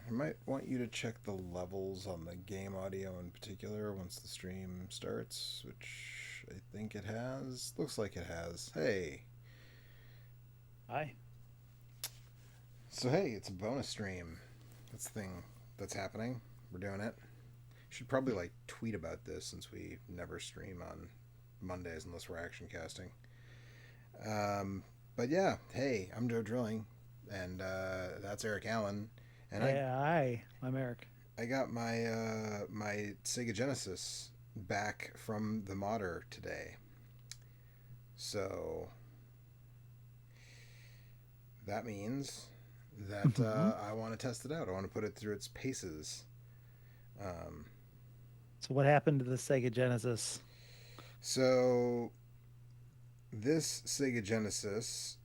I might want you to check the levels on the game audio in particular once the stream starts, which I think it has. Looks like it has. Hey. Hi. So, hey, it's a bonus stream. That's the thing that's happening. We're doing it. Should probably, tweet about this since we never stream on Mondays unless we're action casting. But yeah, hey, I'm Joe Drilling, and that's Eric Allen. And I Yeah, hi. I'm Eric. I got my Sega Genesis back from the modder today. So that means that Mhm. I want to test it out. I want to put it through its paces. Um, So what happened to the Sega Genesis? so this Sega Genesis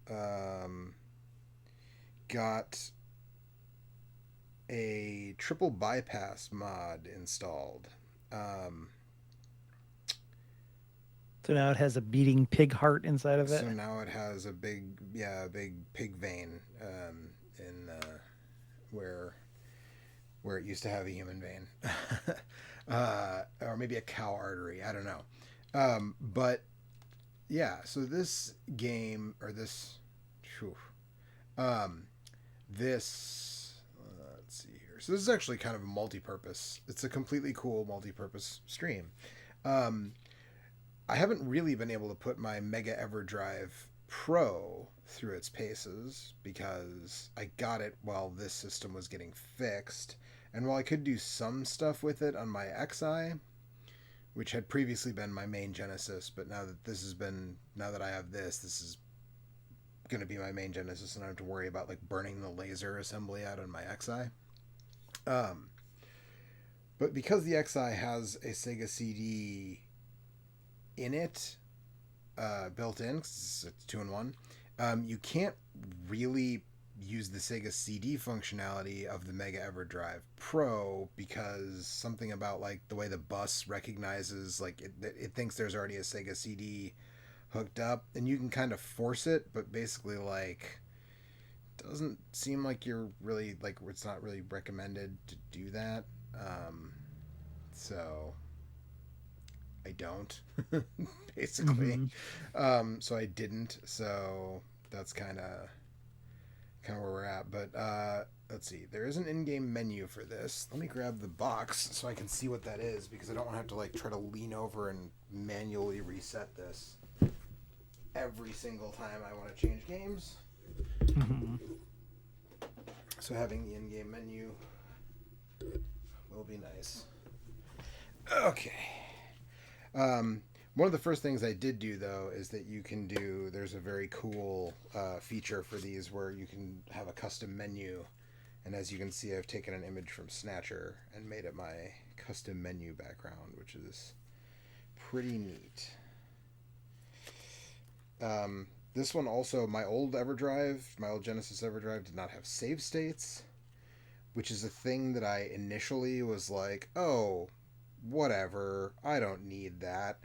got a triple bypass mod installed. Um, So now it has a beating pig heart inside of it. So now it has a big pig vein in where where it used to have a human vein, or maybe a cow artery. I don't know. But yeah, so this game or this, whew, um, this let's see here. So this is actually kind of a multi-purpose. It's a completely cool multi-purpose stream. Um, I haven't really been able to put my Mega EverDrive Pro through its paces because I got it while this system was getting fixed. And while I could do some stuff with it on my XI, which had previously been my main Genesis, but now that I have this is going to be my main Genesis, and I don't have to worry about burning the laser assembly out on my XI. Um, but because the XI has a Sega CD in it, built in, because it's two in one. You can't really use the Sega CD functionality of the Mega EverDrive Pro because something about the way the bus recognizes it thinks there's already a Sega CD hooked up, and you can kind of force it, but basically doesn't seem like you're really it's not really recommended to do that. So I don't, basically. Hmm. So I didn't. So that's kind of where we're at. But let's see. There is an in-game menu for this. Let me grab the box so I can see what that is because I don't want to have to try to lean over and manually reset this every single time I want to change games. Hmm. So having the in-game menu will be nice. Okay. One of the first things I did do though is that there's a very cool feature for these where you can have a custom menu, and as you can see, I've taken an image from Snatcher and made it my custom menu background, which is pretty neat. This one also, my old Genesis EverDrive did not have save states, which is a thing that I initially was like, oh, whatever, I don't need that.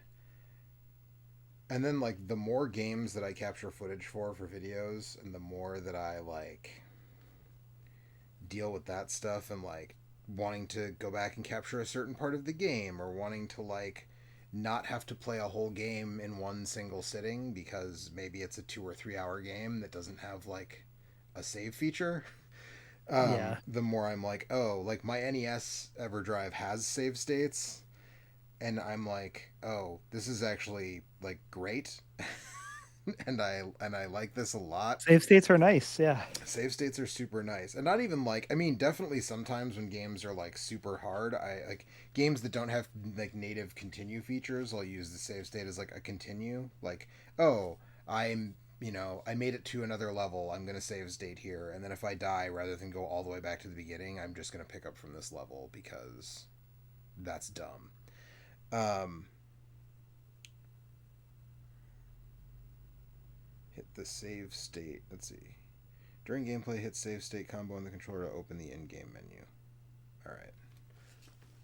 And then the more games that I capture footage for videos, and the more that I deal with that stuff, and wanting to go back and capture a certain part of the game, or wanting to not have to play a whole game in one single sitting because maybe it's a 2 or 3 hour game that doesn't have a save feature. Yeah. The more I'm oh, my NES EverDrive has save states, and I'm oh, this is actually great, and I like this a lot. Save states are nice. Yeah. Save states are super nice, and not even I mean, definitely sometimes when games are super hard, I games that don't have native continue features. I'll use the save state as a continue. Oh, I made it to another level. I'm gonna save state here, and then if I die, rather than go all the way back to the beginning, I'm just gonna pick up from this level because that's dumb. Um, hit the save state. Let's see. During gameplay, hit save state combo in the controller to open the in-game menu. All right.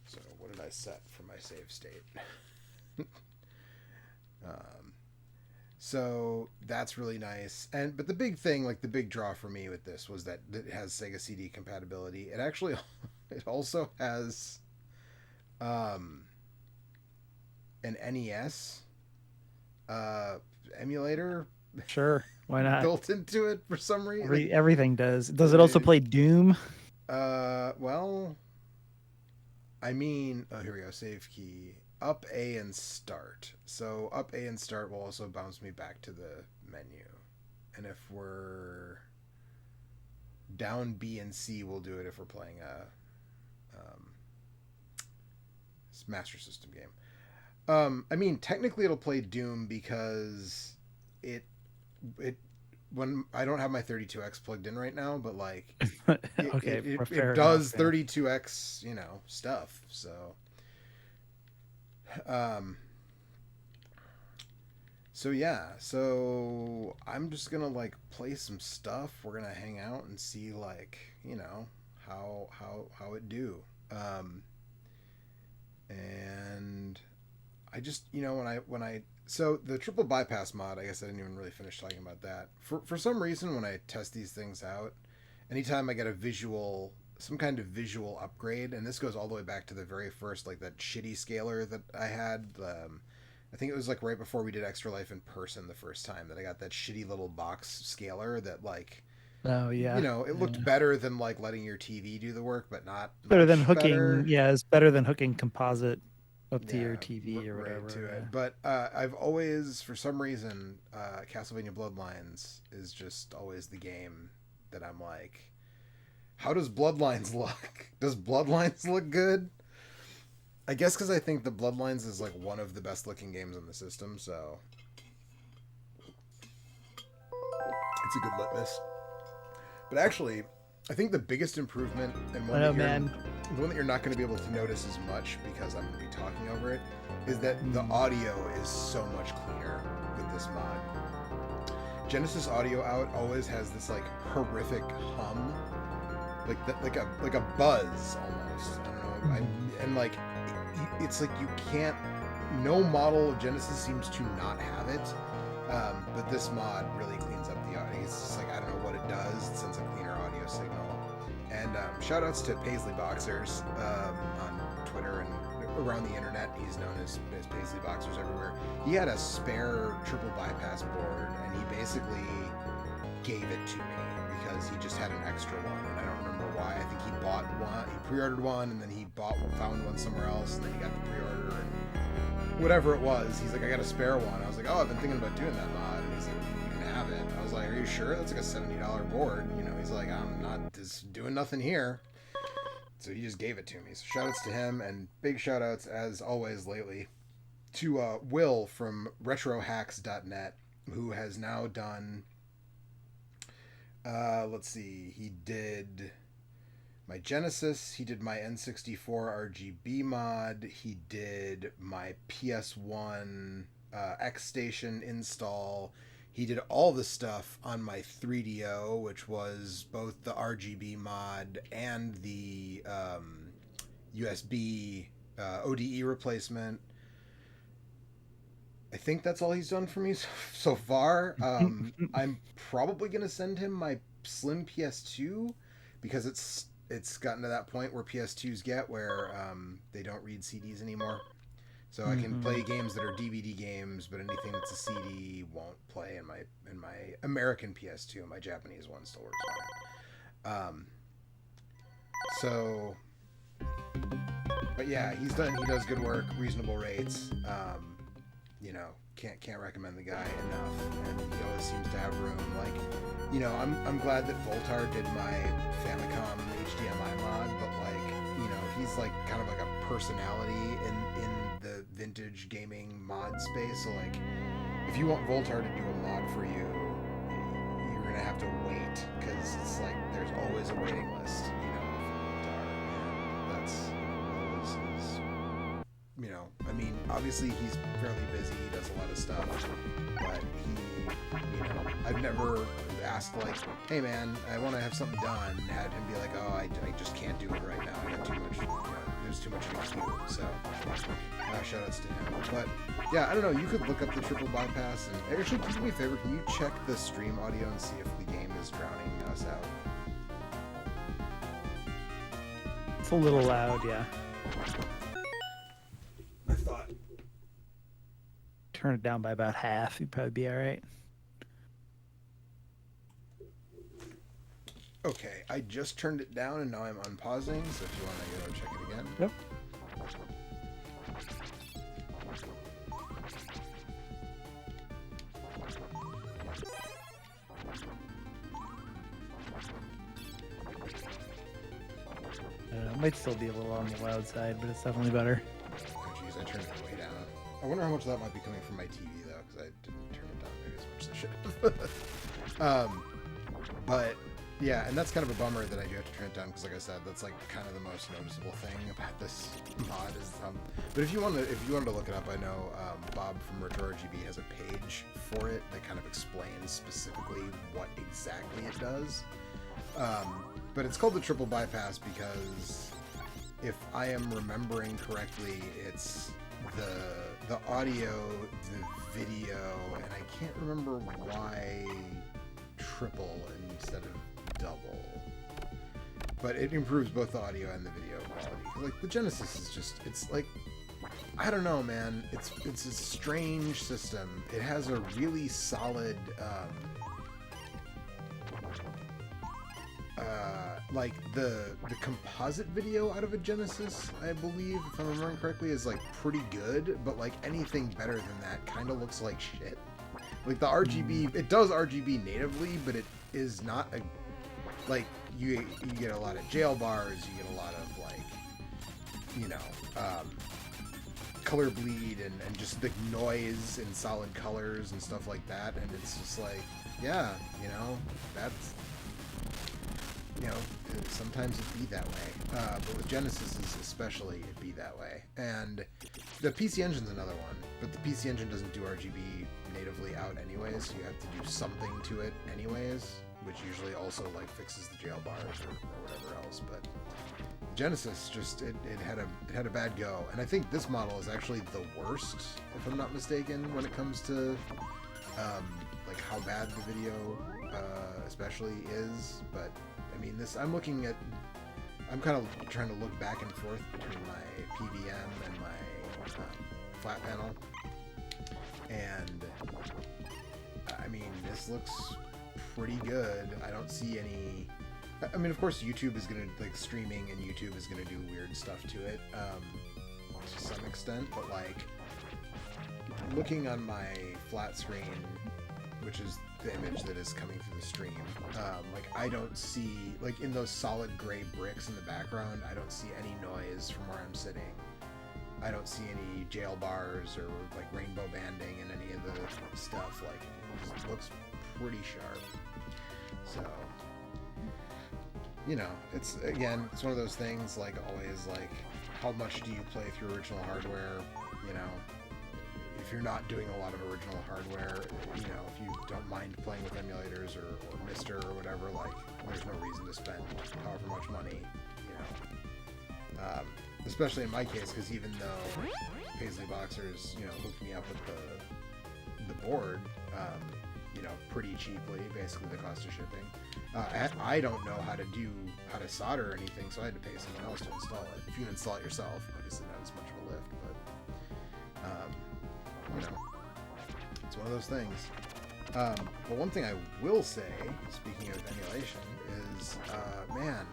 So what did I set for my save state? um, So that's really nice. But the big thing, like the big draw for me with this was that it has Sega CD compatibility. It actually it also has um, an NES emulator Sure, why not? built into it for some reason. Everything does. Does it also play Doom? Well, I mean, oh, here we go. Save key. Up A and start. So up A and start will also bounce me back to the menu. And if we're down B and C, we'll do it if we're playing a Master System game. I mean, technically it'll play Doom because it when I don't have my 32X plugged in right now, but like Okay, it does 32X, stuff. So yeah, so I'm just gonna like play some stuff. We're gonna hang out and see like, how it do. And I just, so the triple bypass mod, I guess I didn't even really finish talking about that. For some reason, when I test these things out, anytime I get some kind of visual upgrade, and this goes all the way back to the very first, like that shitty scaler that I had. I think it was like right before we did Extra Life in person the first time that I got that shitty little box scaler that like, oh yeah, it looked better than like letting your TV do the work, but not better than hooking. Better. Yeah, it's better than hooking composite up to your TV or whatever. Right to it. But I've always, for some reason, Castlevania Bloodlines is just always the game that I'm like, how does Bloodlines look? Does Bloodlines look good? I guess because I think the Bloodlines is like one of the best looking games on the system, so it's a good litmus. But actually, I think the biggest improvement, and one that you're not going to be able to notice as much because I'm going to be talking over it, is that the audio is so much cleaner with this mod. Genesis Audio Out always has this like horrific hum, like a buzz almost. I don't know, and like it's like you can't. No model of Genesis seems to not have it, but this mod really cleans up the audio. It's just like, I don't know what it does. It sends a cleaner audio signal. And shout outs to Paisley Boxers on Twitter and around the internet. He's known as Paisley Boxers everywhere. He had a spare triple bypass board, and he basically gave it to me because he just had an extra one, and I don't remember why. I think he bought one, he pre-ordered one, and then he found one somewhere else, and then he got the pre-order, and whatever it was, he's like, I got a spare one. I was like, oh, I've been thinking about doing that mod, and he's like, you can have it. I was like, are you sure? That's like a $70 board. He's like, I'm not just doing nothing here. So he just gave it to me. So shout outs to him, and big shout outs, as always lately, to Will from retrohacks.net, who has now done, let's see, he did my Genesis, he did my N64 RGB mod, he did my PS1 X Station install, he did all the stuff on my 3DO, which was both the RGB mod and the USB ODE replacement. I think that's all he's done for me so far. I'm probably going to send him my Slim PS2 because it's gotten to that point where PS2s get where they don't read CDs anymore. So I can play games that are DVD games, but anything that's a CD won't play in my American PS2. My Japanese one still works fine. But yeah, he does good work, reasonable rates. Can't recommend the guy enough, and he always seems to have room. Like, I'm glad that Voltar did my Famicom HDMI mod, but he's like kind of like a personality in the vintage gaming mod space. So like, if you want Voltar to do a mod for you, you're gonna have to wait because it's like there's always a waiting list. For Voltar, and that's always. I mean, obviously he's fairly busy, he does a lot of stuff, but he, I've never, asked like, "Hey man, I want to have something done," had him be like, "Oh, I just can't do it right now. I got too much. There's too much to queue." So shoutouts to him. But yeah, I don't know. You could look up the triple bypass, and actually, do me a favor. Can you check the stream audio and see if the game is drowning us out? It's a little loud, yeah. I thought. Turn it down by about half. You'd probably be all right. Okay, I just turned it down and now I'm unpausing, so if you want to go check it again. Yep. I don't know, it might still be a little on the loud side, but it's definitely better. Oh jeez, I turned it way down. I wonder how much of that might be coming from my TV though, because I didn't turn it down maybe as much as I should have. But yeah, and that's kind of a bummer that I do have to turn it down, because like I said, that's like kind of the most noticeable thing about this mod is but if you wanted to look it up, I know Bob from RetroRGB has a page for it that kind of explains specifically what exactly it does. But it's called the triple bypass because if I am remembering correctly, it's the audio, the video, and I can't remember why triple instead of double. But it improves both the audio and the video quality. Like the Genesis is just, it's like, I don't know, man. It's a strange system. It has a really solid like the composite video out of a Genesis, I believe, if I'm remembering correctly, is like pretty good, but like anything better than that kind of looks like shit. Like the RGB, it does RGB natively, but it is not a, like you get a lot of jail bars, you get a lot of like, you know, color bleed and just the noise in solid colors and stuff like that, and it's just like, yeah, you know, that's, you know, sometimes it be that way, but with Genesis especially it be that way. And the PC Engine's another one, but the PC Engine doesn't do RGB natively out anyways, so you have to do something to it anyways, which usually also like fixes the jail bars or whatever else. But Genesis just it had a bad go, and I think this model is actually the worst, if I'm not mistaken, when it comes to like how bad the video especially is. But I mean, this I'm kind of trying to look back and forth between my PVM and my flat panel, and I mean, this looks pretty good. I don't see any. I mean, of course, YouTube is gonna, like, streaming and YouTube is gonna do weird stuff to it to some extent, but like looking on my flat screen, which is the image that is coming through the stream, like I don't see, like in those solid gray bricks in the background, I don't see any noise from where I'm sitting. I don't see any jail bars or like rainbow banding and any of the stuff. Like it just looks pretty sharp. So, you know, it's one of those things, like always, like how much do you play through original hardware? You know, if you're not doing a lot of original hardware, you know, if you don't mind playing with emulators or Mister or whatever, like there's no reason to spend however much money, you know. Especially in my case, because even though Paisley Boxers, you know, hooked me up with the board, you know, pretty cheaply, basically the cost of shipping. I don't know how to solder or anything, so I had to pay someone else to install it. If you install it yourself, obviously not as much of a lift, but you know, it's one of those things. But one thing I will say, speaking of emulation, is man,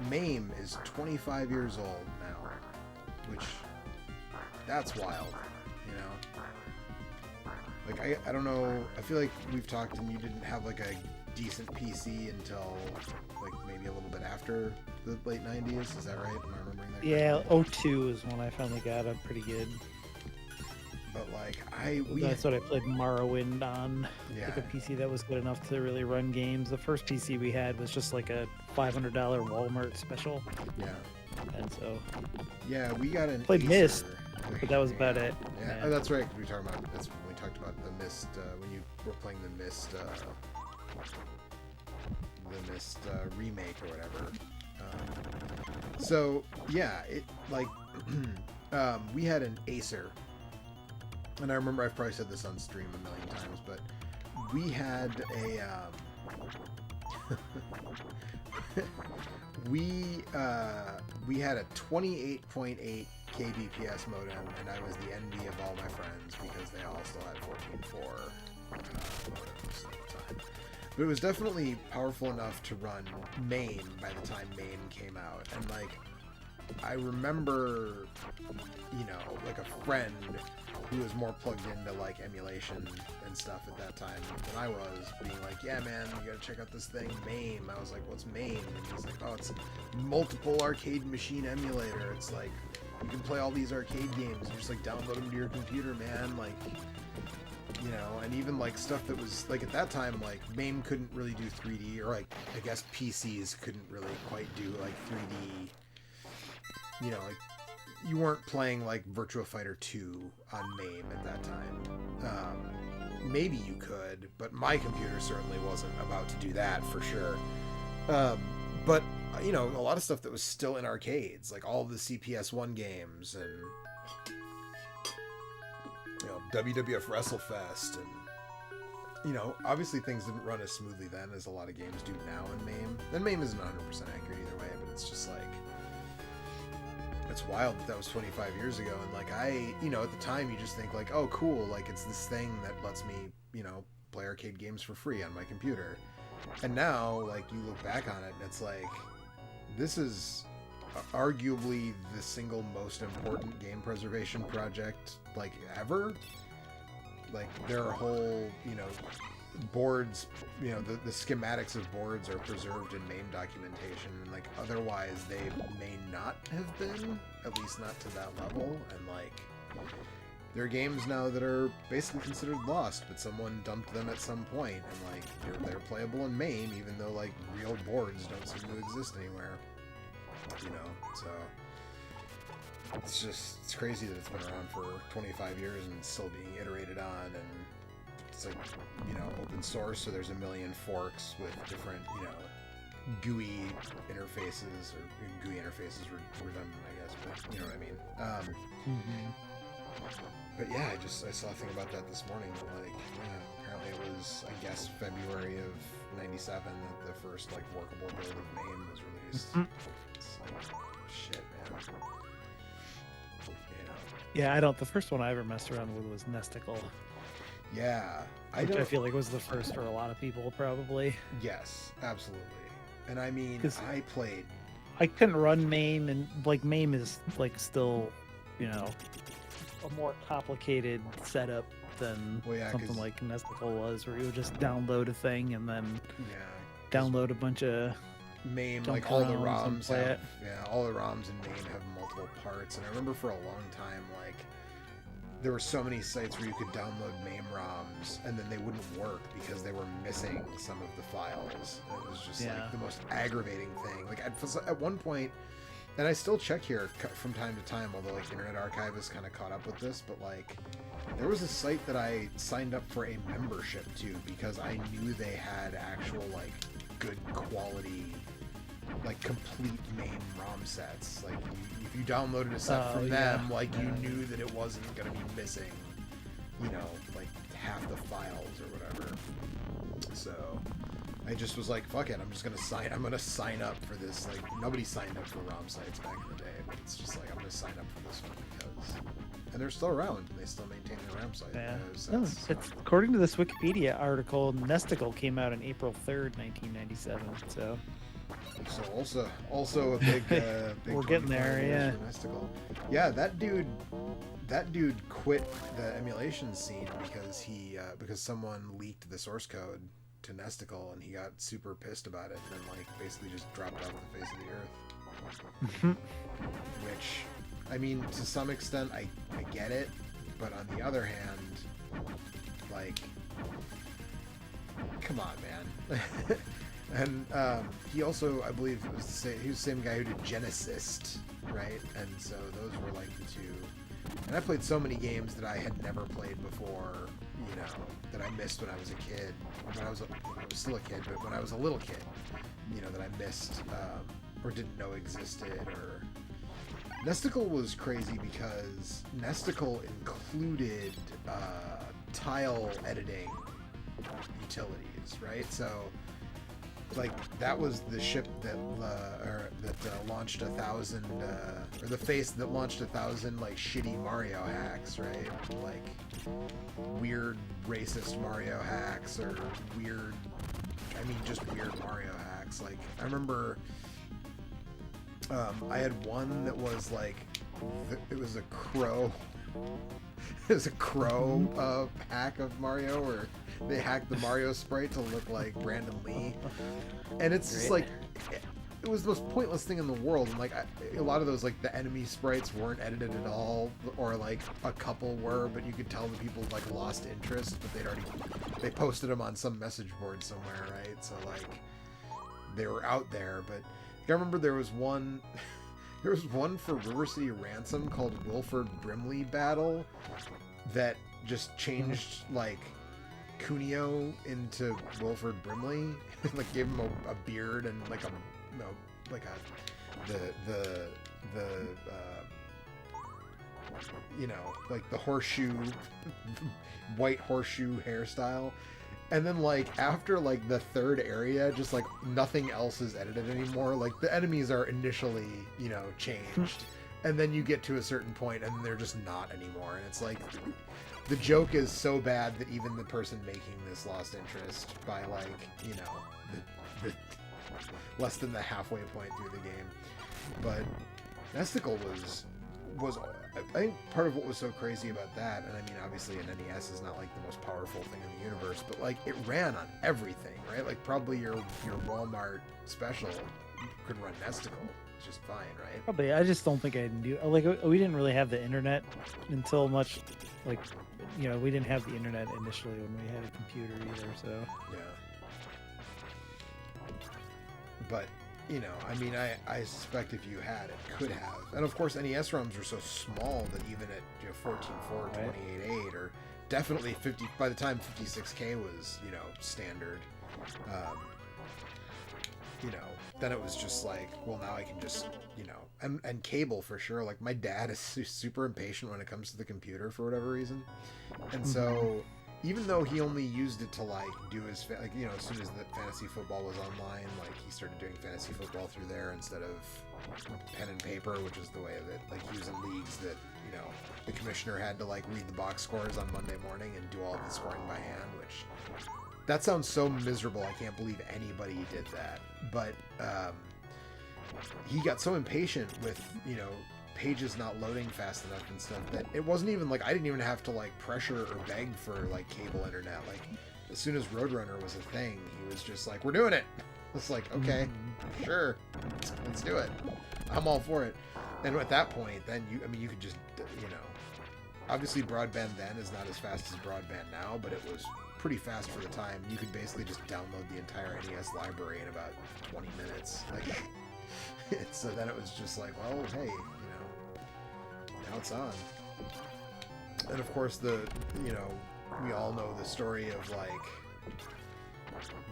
MAME is 25 years old now, which that's wild, you know. Like I don't know, I feel like we've talked and you didn't have like a decent PC until like maybe a little bit after the late 90s, is that right? Am I remembering that correctly? Yeah, 02 is when I finally got a pretty good. But like that's what I played Morrowind on. Yeah. Like a PC that was good enough to really run games. The first PC we had was just like a $500 Walmart special. Yeah. And so. Yeah, we got an played Acer. Myst, but that was about it. Yeah, Yeah. Oh, that's right. That's when we talked about the Myst when you were playing the Myst the Mist remake or whatever. So yeah, it like we had an Acer, and I remember I've probably said this on stream a million times, but we had a we had a 28.8 kbps modem, and I was the envy of all my friends because they all still had 14.4 modems at the time. But it was definitely powerful enough to run MAME by the time MAME came out. And like, I remember, you know, like a friend who was more plugged into like emulation and stuff at that time than I was, being like, yeah man, you gotta check out this thing, MAME. I was like, what's MAME? And he's like, oh, it's multiple arcade machine emulator. It's like, you can play all these arcade games and just like download them to your computer, man. Like, you know, and even like stuff that was like at that time, like MAME couldn't really do 3D, or like I guess PCs couldn't really quite do like 3D. You know, like you weren't playing like Virtua Fighter 2 on MAME at that time. Maybe you could, but my computer certainly wasn't about to do that for sure. But you know, a lot of stuff that was still in arcades, like all of the CPS1 games and, you know, WWF WrestleFest, and, you know, obviously things didn't run as smoothly then as a lot of games do now in MAME. And MAME isn't 100% accurate either way, but it's just like, it's wild that was 25 years ago. And like, you know, at the time you just think like, oh cool, like it's this thing that lets me, you know, play arcade games for free on my computer. And now, like, you look back on it and it's like, this is arguably the single most important game preservation project, like, ever. Like, there are whole, you know, boards, you know, the schematics of boards are preserved in MAME documentation, and, like, otherwise they may not have been, at least not to that level, and, like, there are games now that are basically considered lost, but someone dumped them at some point, and like they're playable in MAME, even though like real boards don't seem to exist anywhere. You know, so it's crazy that it's been around for 25 years and it's still being iterated on, and it's like, you know, open source, so there's a million forks with different, you know, GUI interfaces, or GUI interfaces were done, I guess, but you know what I mean. But yeah, I saw a thing about that this morning. Like, yeah, apparently it was, I guess, February of '97 that the first like workable build of MAME was released. It's like, shit, man. You know. Yeah, the first one I ever messed around with was Nesticle. Yeah, I feel like was the first for a lot of people, probably. Yes, absolutely. And I mean, I couldn't run MAME, and like MAME is like still, you know, a more complicated setup than something like Nesticle was, where you would just download a thing and then download a bunch of MAME, like all the ROMs have, all the ROMs in MAME have multiple parts. And I remember for a long time, like, there were so many sites where you could download MAME ROMs and then they wouldn't work because they were missing some of the files. And it was just like the most aggravating thing. Like at one point, and I still check here from time to time, although like Internet Archive has kind of caught up with this, but like there was a site that I signed up for a membership to because I knew they had actual like good quality, like complete MAME ROM sets. Like if you downloaded a set from them, like you knew that it wasn't going to be missing, you know, like half the files or whatever. So I just was like, fuck it, I'm gonna sign up for this. Like, nobody signed up for ROM sites back in the day, but it's just like, I'm gonna sign up for this one because, and they're still around, and they still maintain the ROM site. Yeah. It's according to this Wikipedia article, Nesticle came out on April 3rd, 1997, so also a big, big we're getting there, yeah. Nesticle. Yeah, that dude quit the emulation scene because someone leaked the source code to Nesticle, and he got super pissed about it, and then like basically just dropped off the face of the earth. Which, I mean, to some extent I get it, but on the other hand, like, come on, man. And he also, I believe, he was the same guy who did Genesis, right? And so those were like the two. And I played so many games that I had never played before. you know, that I missed when I was a kid. When I was still a kid, but when I was a little kid, you know, that I missed or didn't know existed. Or Nesticle was crazy because Nesticle included tile editing utilities, right? So like that was the ship that launched 1,000 or the face that launched 1,000 like shitty Mario hacks, right? Like weird racist Mario hacks or weird, I mean just weird Mario hacks. Like I remember I had one that was like it was a crow. It was a crow hack of Mario where they hacked the Mario sprite to look like Brandon Lee, and it's just like it was the most pointless thing in the world. And like a lot of those, like the enemy sprites weren't edited at all, or like a couple were, but you could tell the people like lost interest, but they posted them on some message board somewhere, right? So like they were out there. But I remember there was one for River City Ransom called Wilford Brimley Battle that just changed like Cuneo into Wilford Brimley, like gave him a beard and like the you know, like the horseshoe white horseshoe hairstyle. And then like after like the third area, just like nothing else is edited anymore. Like the enemies are initially, you know, changed, and then you get to a certain point and they're just not anymore. And it's like the joke is so bad that even the person making this lost interest by like, you know, the less than the halfway point through the game. But Nesticle was I think part of what was so crazy about that, and I mean obviously an NES is not like the most powerful thing in the universe, but like it ran on everything, right? Like probably your Walmart special could run Nesticle just fine, right? Probably. I just don't think I knew. Like we didn't really have the internet until much, like, you know, we didn't have the internet initially when we had a computer either. So yeah. But you know, I mean, I suspect if you had it, could have. And of course, NES ROMs are so small that even at 14.4, 28.8, or definitely 50, by the time 56K was, you know, standard, you know, then it was just like, well, now I can just, you know, and cable for sure. Like my dad is super impatient when it comes to the computer for whatever reason. And so even though he only used it to like do his like, you know, as soon as the fantasy football was online, like he started doing fantasy football through there instead of pen and paper, which is the way of it. Like he was in leagues that, you know, the commissioner had to like read the box scores on Monday morning and do all of the scoring by hand, which that sounds so miserable. I can't believe anybody did that. But he got so impatient with, you know, pages not loading fast enough and stuff that it wasn't even like I didn't even have to like pressure or beg for like cable internet. Like as soon as Roadrunner was a thing, he was just like, we're doing it. It's like, okay, sure, let's do it. I'm all for it. And at that point, then you could just, you know, obviously broadband then is not as fast as broadband now, but it was pretty fast for the time. You could basically just download the entire NES library in about 20 minutes. Like, so then it was just like, well, hey, now it's on. And of course you know, we all know the story of like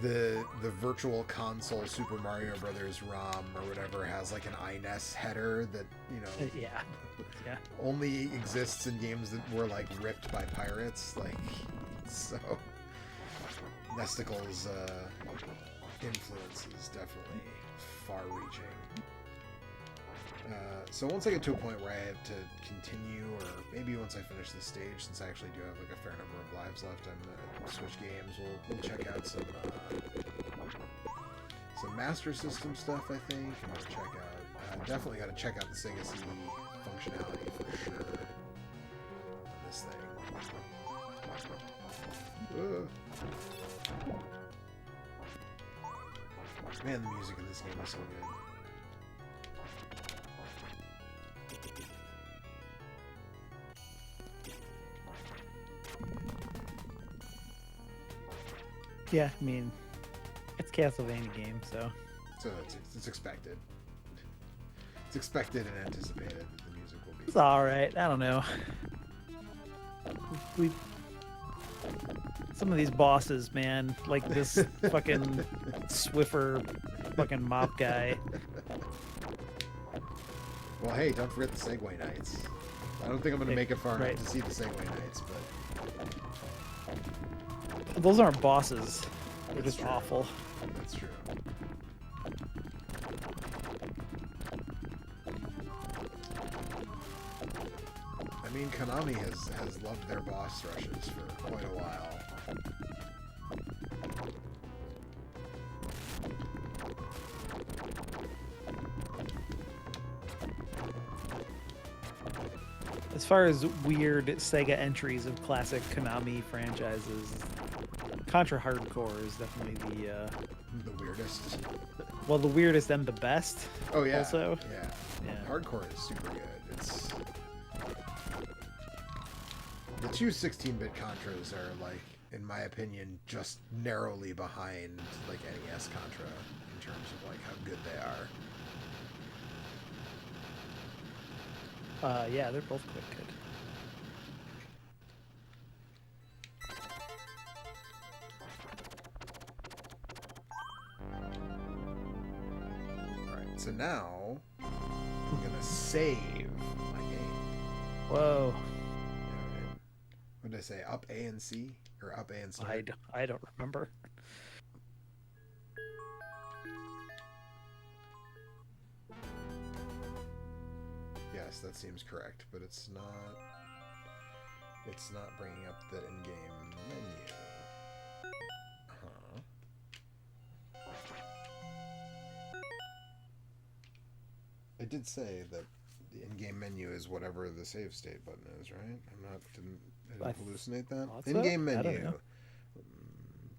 the virtual console Super Mario Brothers ROM or whatever has like an iNES header that, you know, yeah, only exists in games that were like ripped by pirates. Like, so Nesticle's influence is definitely far-reaching. So once I get to a point where I have to continue, or maybe once I finish this stage, since I actually do have like a fair number of lives left, I'm gonna switch games. We'll check out some Master System stuff, I think, and we'll check out. Definitely got to check out the Sega CD functionality for sure on this thing. Man, the music in this game is so good. Yeah, I mean, it's Castlevania game, so it's expected. It's expected and anticipated that the music will be. It's all right. I don't know. Some of these bosses, man, like this fucking Swiffer fucking mop guy. Well, hey, don't forget the Segway Knights. I don't think I'm going to make it far enough to see the Segway Knights, but... Those aren't bosses. They're just awful. That's true. I mean, Konami has loved their boss rushes for quite a while. As far as weird Sega entries of classic Konami franchises, Contra Hardcore is definitely the weirdest. Well, the weirdest and the best. Oh yeah. Also. Yeah. Hardcore is super good. It's the two 16-bit Contras are, like, in my opinion, just narrowly behind like NES Contra in terms of like how good they are. Yeah, they're both quite good. Alright, so now I'm gonna save my game. Whoa. Yeah, right. What did I say? Up A and C? Or up A and start? I don't remember. Yes, that seems correct, but it's not bringing up the in-game menu. I did say that the in-game menu is whatever the save state button is, right? I didn't hallucinate that. In-game menu.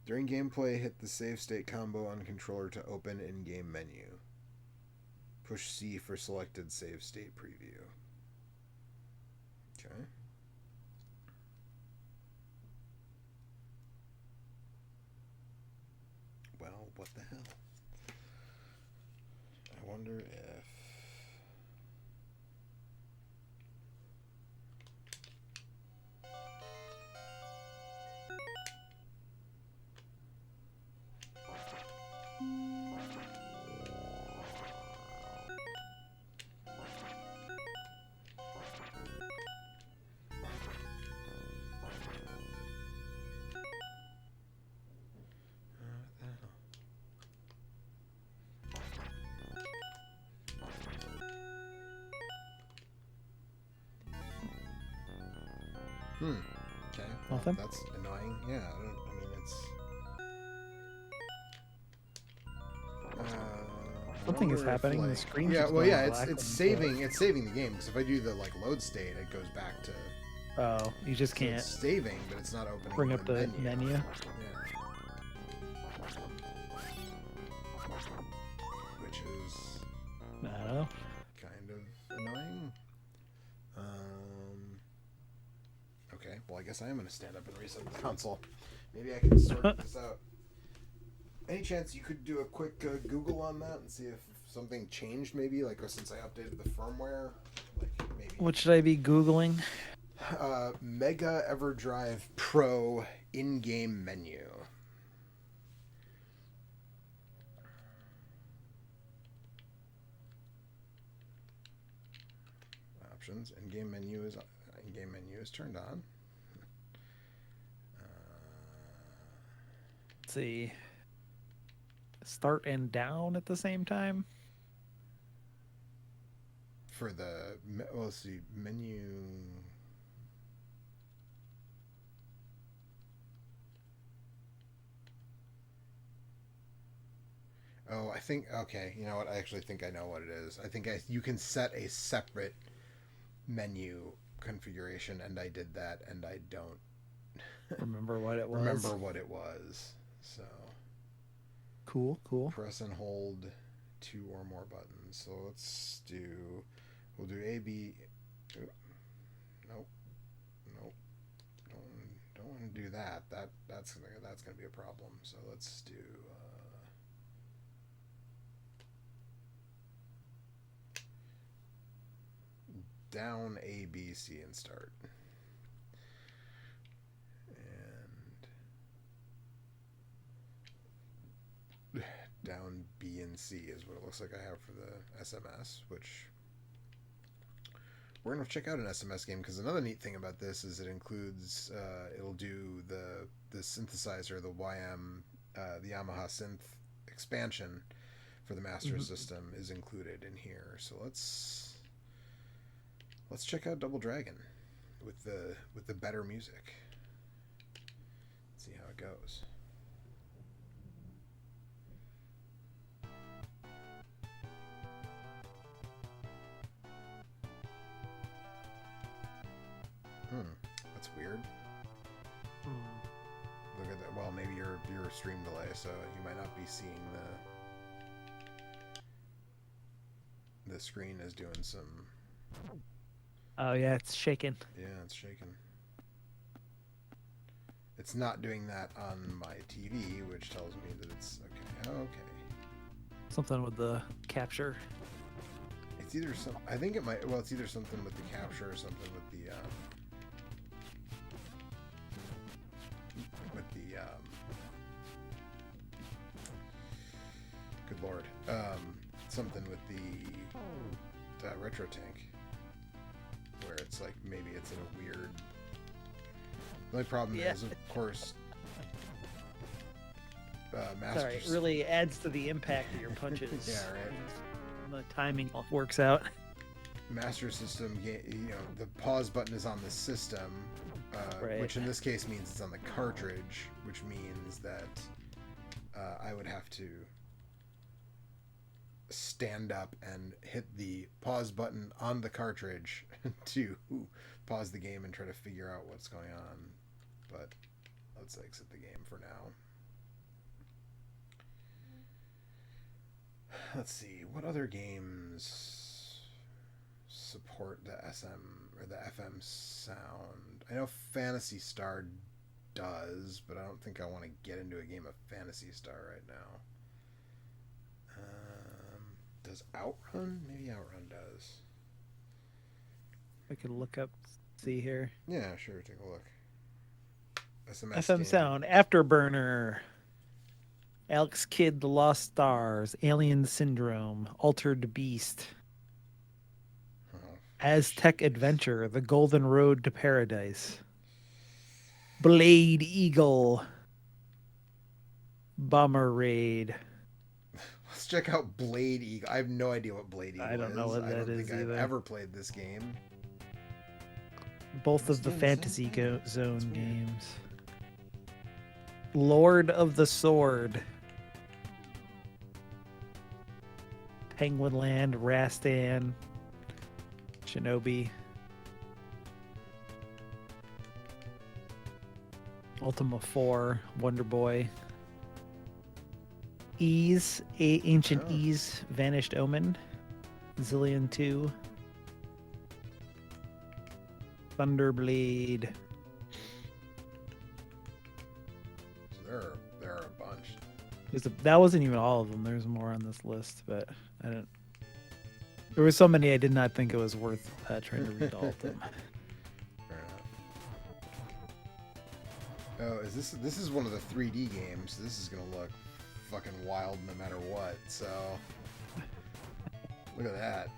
During gameplay, hit the save state combo on controller to open in-game menu. Push C for selected save state preview. Okay. Well, what the hell? I wonder if... Okay. Well, that's annoying. Yeah, I mean, it's... Something is happening. Like, the screen. Yeah, well, yeah, it's saving the game, because if I do the like load state, it goes back to. Oh, you just can't. It's saving, but it's not opening. Bring up the menu. Yeah. Which is. I don't know. Kind of annoying. Okay, well, I guess I am going to stand up and reset the console. Maybe I can sort this out. Any chance you could do a quick Google on that and see if something changed, maybe, like since I updated the firmware? Like maybe. What should I be Googling? Mega EverDrive Pro in-game menu. Options. In-game menu is turned on. Let's see. Start and down at the same time. For the let's see, menu. Oh, I think, okay, you know what? I actually think I know what it is. I think you can set a separate menu configuration, and I did that, and I don't remember what it was. So cool. Press and hold 2 or more buttons. So we'll do A, B. Nope. Don't want to do that. That's gonna be a problem. So let's do. Down A, B, C, and start. And 16C is what it looks like I have for the SMS, which we're going to check out an SMS game, because another neat thing about this is it includes, it'll do the synthesizer, the YM, the Yamaha synth expansion for the Master System is included in here. So let's check out Double Dragon with the better music. Let's see how it goes. That's weird. Look at that. Well, maybe you're a stream delay, so you might not be seeing the screen is doing some. Oh yeah, it's shaking. Yeah, it's shaking. It's not doing that on my TV, which tells me that it's okay. Oh, okay. Something with the capture. It's either some. I think it might. Well, it's either something with the capture or something with the. Good lord. Something with the retro tank, where it's like maybe it's in a weird. The only problem is, of course, Sorry, it really adds to the impact of your punches. Yeah, right. The timing works out. Master System, the pause button is on the system, which in this case means it's on the cartridge, which means that I would have to stand up and hit the pause button on the cartridge to pause the game and try to figure out what's going on. But let's exit the game for now. Let's see, what other games support the SM or the FM sound? I know Phantasy Star does, but I don't think I want to get into a game of Phantasy Star right now. Does Outrun? Maybe Outrun does. I could look up, see here. Yeah, sure, take a look. SMS FM game. sound, Afterburner, Alex Kidd, The Lost Stars, Alien Syndrome, Altered Beast, Aztec Adventure, The Golden Road to Paradise, Blade Eagle, Bomber Raid. Let's check out Blade Eagle. I have no idea what Blade Eagle is. I don't know what that is. I don't think either. I've ever played this game. Both of the Fantasy Zone games. Lord of the Sword, Penguin Land, Rastan, Shinobi, Ultima 4, Wonder Boy, Ease, Ancient Ease, Vanished Omen, Zillion 2, Thunderblade. So there are a bunch. That wasn't even all of them. There's more on this list, but I didn't. There were so many I did not think it was worth trying to read all of them. Fair enough. Oh, this is one of the 3D games. This is gonna look fucking wild no matter what. So look at that.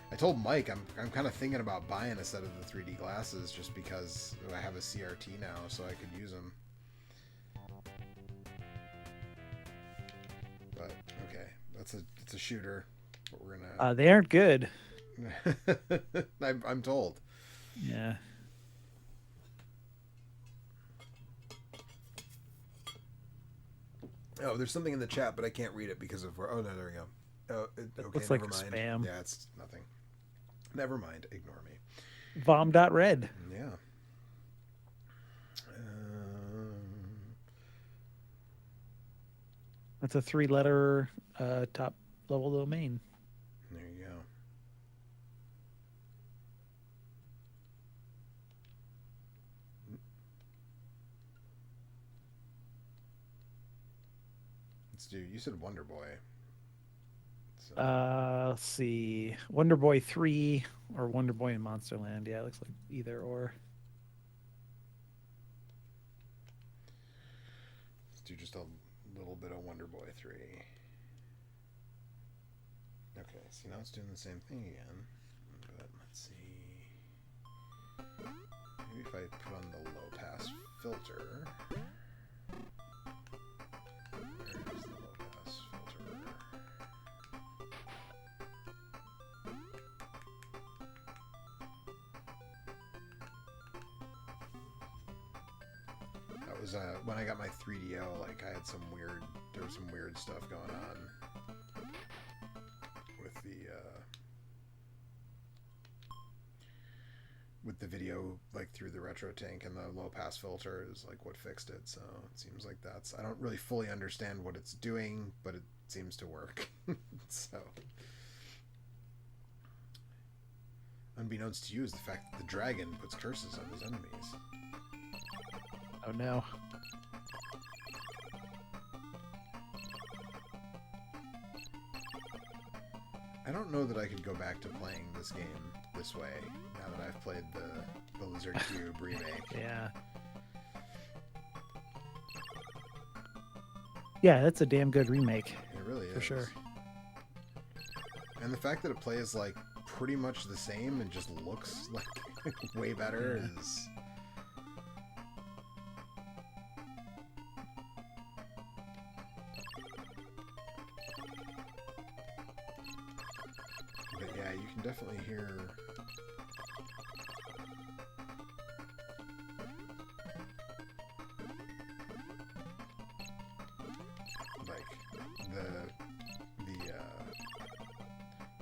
I told Mike I'm kind of thinking about buying a set of the 3D glasses just because I have a CRT now, so I could use them. But okay, it's a shooter. But we're gonna. They aren't good. I'm told. Yeah. Oh, there's something in the chat, but I can't read it because of where. Oh no, there we go. Oh, okay, looks never like mind. spam. Yeah, it's nothing. Never mind. Ignore me. Vom.red. Yeah. That's a 3-letter top level domain. There you go. Let's do. You said Wonder Boy. So. Let's see. Wonder Boy 3 or Wonder Boy in Monsterland. Yeah, it looks like either or. Let's do just a little bit of Wonder Boy 3. Okay, see, now it's doing the same thing again. But let's see. Maybe if I put on the low pass filter. Where is the low pass filter? That was when I got my 3DO, like I had there was some weird stuff going on with the video, like through the retro tank, and the low pass filter is like what fixed it. So it seems like I don't really fully understand what it's doing, but it seems to work. So unbeknownst to you is the fact that the dragon puts curses on his enemies. Oh no. I don't know that I could go back to playing this game this way now that I've played the Lizard Cube remake. Yeah. Yeah, that's a damn good remake. It really is. For sure. And the fact that it plays like pretty much the same and just looks like way better is... But yeah, you can definitely hear...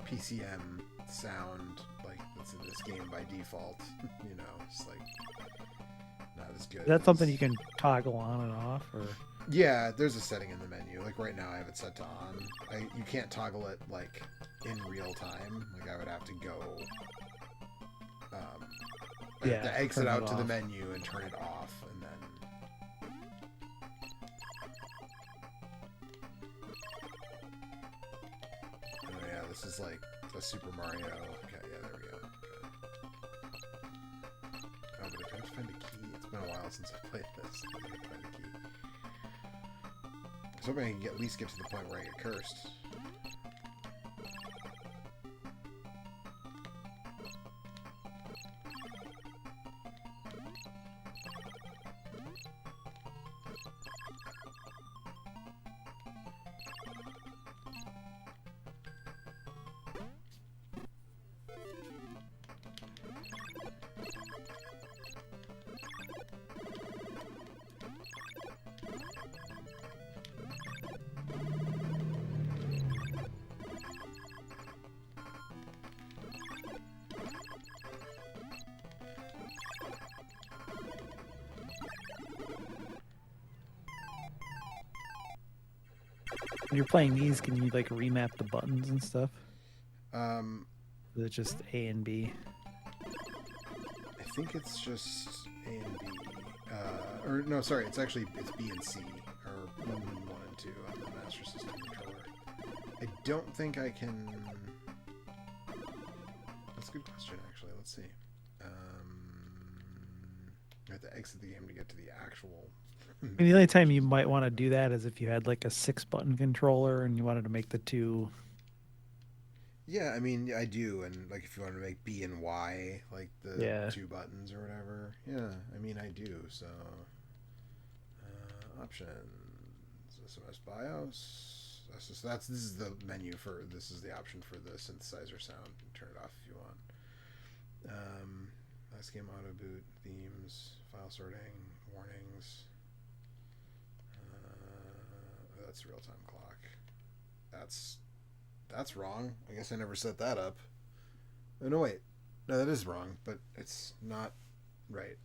PCM sound like that's in this game by default. You know, it's like not as good. Is that something you can toggle on and off, or? Yeah, there's a setting in the menu. Like right now, I have it set to on. You can't toggle it like in real time. Like I would have to go. I have to exit out to the menu and turn it off, and then. This is like a Super Mario. Okay, yeah, there we go. Okay. Oh, but I have to find a key. It's been a while since I played this. I have to find a key. I was hoping I can at least get to the point where I get cursed. When you're playing these, can you like remap the buttons and stuff? Is it just A and B? I think it's just A and B. Or no, sorry, it's B and C, or 1 and 2 on the Master System controller. I don't think I can. That's a good question, actually. Let's see. I have to exit the game to get to the actual. I mean, the only time you might want to do that is if you had like a 6-button controller and you wanted to make the two. Yeah, I mean, I do, and like if you wanted to make B and Y, like the 2 buttons or whatever. Yeah, I mean, I do. So, options, SMS BIOS. This is the menu for. This is the option for the synthesizer sound. Turn it off if you want. Last game auto boot, themes, file sorting, warnings. That's real-time clock. That's wrong. I guess I never set that up. Oh, no, wait. No, that is wrong, but it's not right.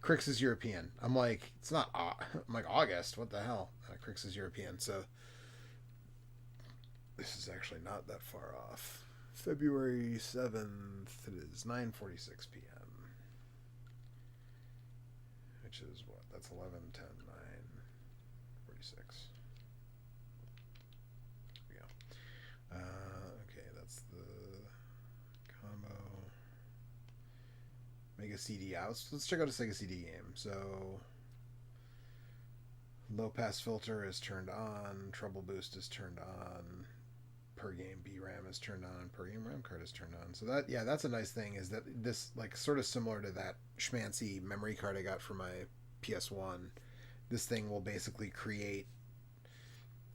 Crix is European. I'm like, it's not... I'm like, August. What the hell? Crix is European, so... This is actually not that far off. February 7th, it is 9:46 p.m. Which is what? That's 11:10, 9:46. Okay, that's the combo. Mega CD outs. Let's check out a Sega CD game. So, Low pass filter is turned on. Treble boost is turned on. Per game BRAM is turned on. Per game RAM card is turned on. So that's a nice thing. Is that this like sort of similar to that schmancy memory card I got for my PS1. This thing will basically create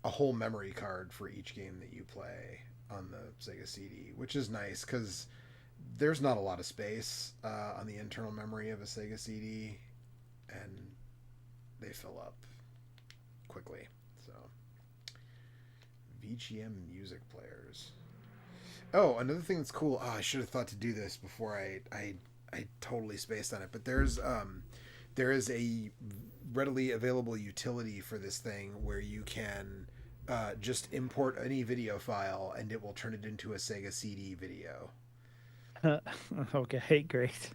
a whole memory card for each game that you play on the Sega CD, which is nice because there's not a lot of space on the internal memory of a Sega CD, and they fill up quickly. So VGM music players. Oh, another thing that's cool. Oh, I should have thought to do this before I totally spaced on it. But there is a readily available utility for this thing where you can just import any video file and it will turn it into a Sega CD video. Okay, great.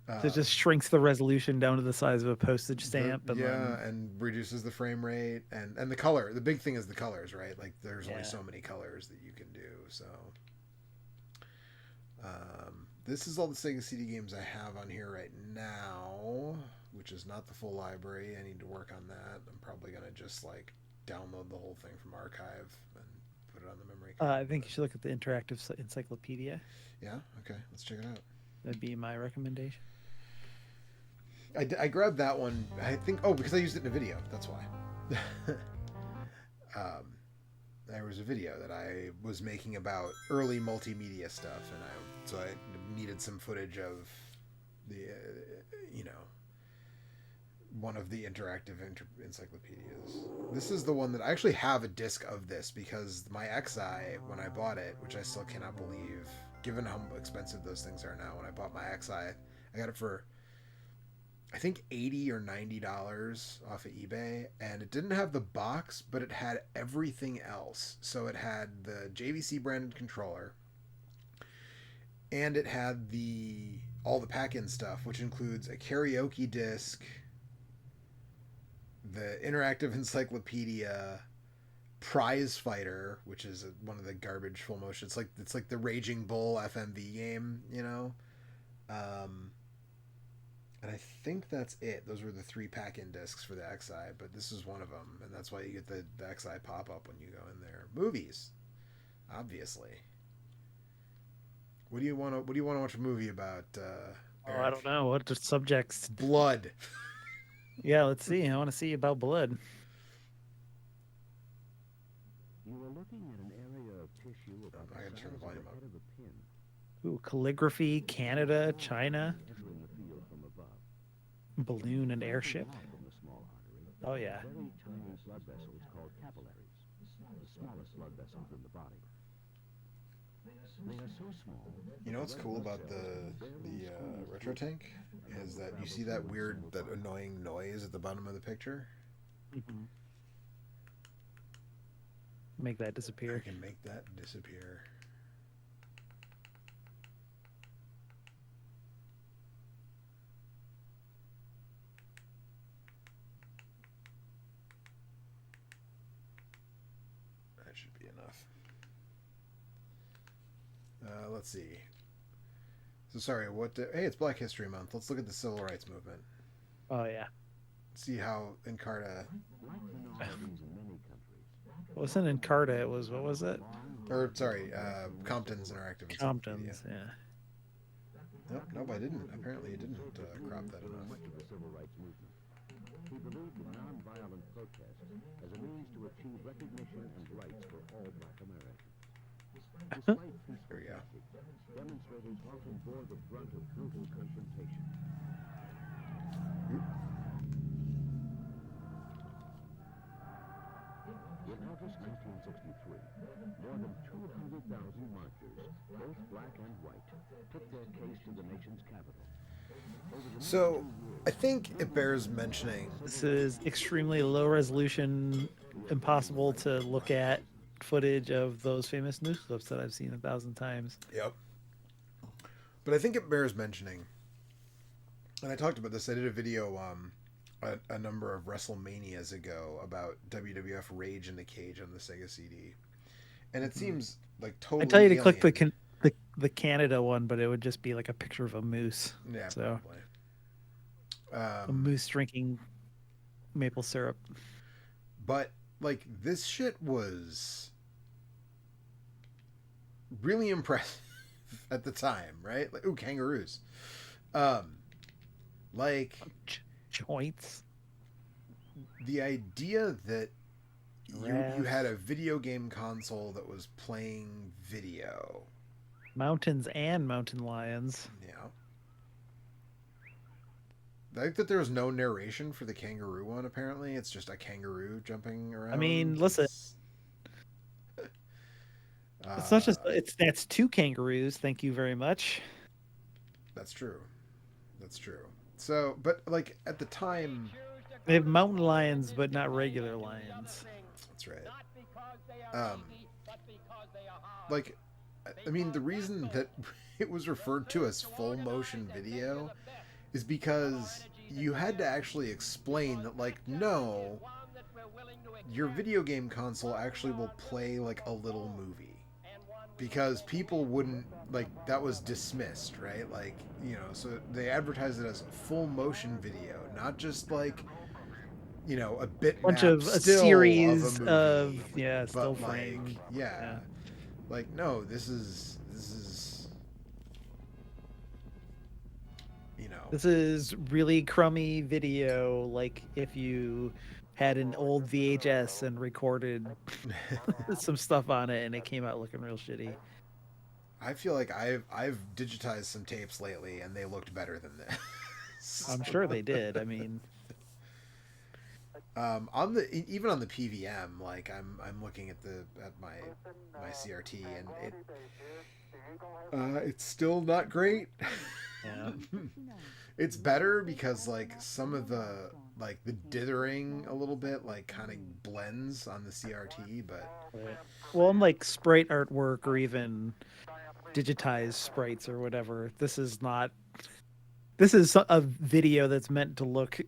So it just shrinks the resolution down to the size of a postage stamp. And reduces the frame rate and the color. The big thing is the colors, right? Like there's only so many colors that you can do. So this is all the Sega CD games I have on here right now, which is not the full library. I need to work on that. I'm probably going to just like download the whole thing from archive and put it on the memory card. I think you should look at the interactive encyclopedia. Yeah? Okay. Let's check it out. That'd be my recommendation. I grabbed that one, I think, because I used it in a video. That's why. There was a video that I was making about early multimedia stuff, and so I needed some footage of the, one of the interactive encyclopedias. This is the one that I actually have a disc of this because my XI, when I bought it, which I still cannot believe, given how expensive those things are now, when I bought my XI, I got it for, I think $80 or $90 off of eBay, and it didn't have the box, but it had everything else. So it had the JVC branded controller, and it had all the pack-in stuff, which includes a karaoke disc, the interactive encyclopedia, Prize Fighter, which is one of the garbage full motion. It's like the Raging Bull FMV game, and I think that's it. Those were the 3 pack-in discs for the XI, but this is one of them, and that's why you get the XI pop-up when you go in there. Movies, obviously. What do you want to watch a movie about? I don't know. What the subjects? Blood. Yeah, let's see. I want to see about blood. You are looking at an area of tissue about I gotta turn the volume up. Ooh, calligraphy, Canada, China. Balloon and airship. Oh yeah. Very tiny blood vessels called capillaries, the smallest blood vessels in the body. They are so small. You know what's cool about the retro tank is that you see that annoying noise at the bottom of the picture. Mm-hmm. Make that disappear. I can make that disappear. Should be enough. Let's see. So sorry, hey, it's Black History Month. Let's look at the Civil Rights Movement. Oh yeah. See how Encarta. Wasn't Encarta? It was, what was it? Or sorry, Compton's Interactive. Compton's, yeah. Nope, I didn't. Apparently, you didn't crop that enough. He believed in nonviolent protest as a means to achieve recognition and rights for all Black Americans. Despite peaceful tactics, demonstrators often bore the brunt of brutal confrontation. In August 1963, more than 200,000 marchers, both black and white, took their case to the nation's capital. So, I think it bears mentioning. This is extremely low resolution, impossible to look at footage of those famous news clips that I've seen 1,000 times. Yep. But I think it bears mentioning, and I talked about this. I did a video a number of WrestleManias ago about WWF Rage in the Cage on the Sega CD, and it seems like totally. I tell you to click the Canada one, but it would just be like a picture of a moose. Yeah, so probably. A moose drinking maple syrup. But like this shit was really impressive at the time, right? Like, ooh, kangaroos. Like Joints. The idea that you had a video game console that was playing video. Mountains and mountain lions. Yeah. I think that there was no narration for the kangaroo one, apparently. It's just a kangaroo jumping around. I mean, listen. It's not just that's 2 kangaroos, thank you very much. That's true. That's true. So, but like at the time, they have mountain lions, but not regular lions. That's right. Like, I mean, the reason that it was referred to as full motion video is because you had to actually explain that, like, no, your video game console actually will play like a little movie. Because people wouldn't, like, that was dismissed, right? Like, you know, so they advertised it as full motion video, not just like, you know, a bitmap a series of, a movie, of still frame. Like, yeah. Like, no, this is you know, this is really crummy video. Like if you had an old VHS and recorded some stuff on it and it came out looking real shitty. I feel like I've digitized some tapes lately and they looked better than this. I'm sure they did. I mean, on the even on the PVM, like I'm looking at my CRT and it's still not great. Yeah. It's better because like some of the like the dithering a little bit like kind of blends on the CRT, but well, unlike sprite artwork or even digitized sprites or whatever, this is a video that's meant to look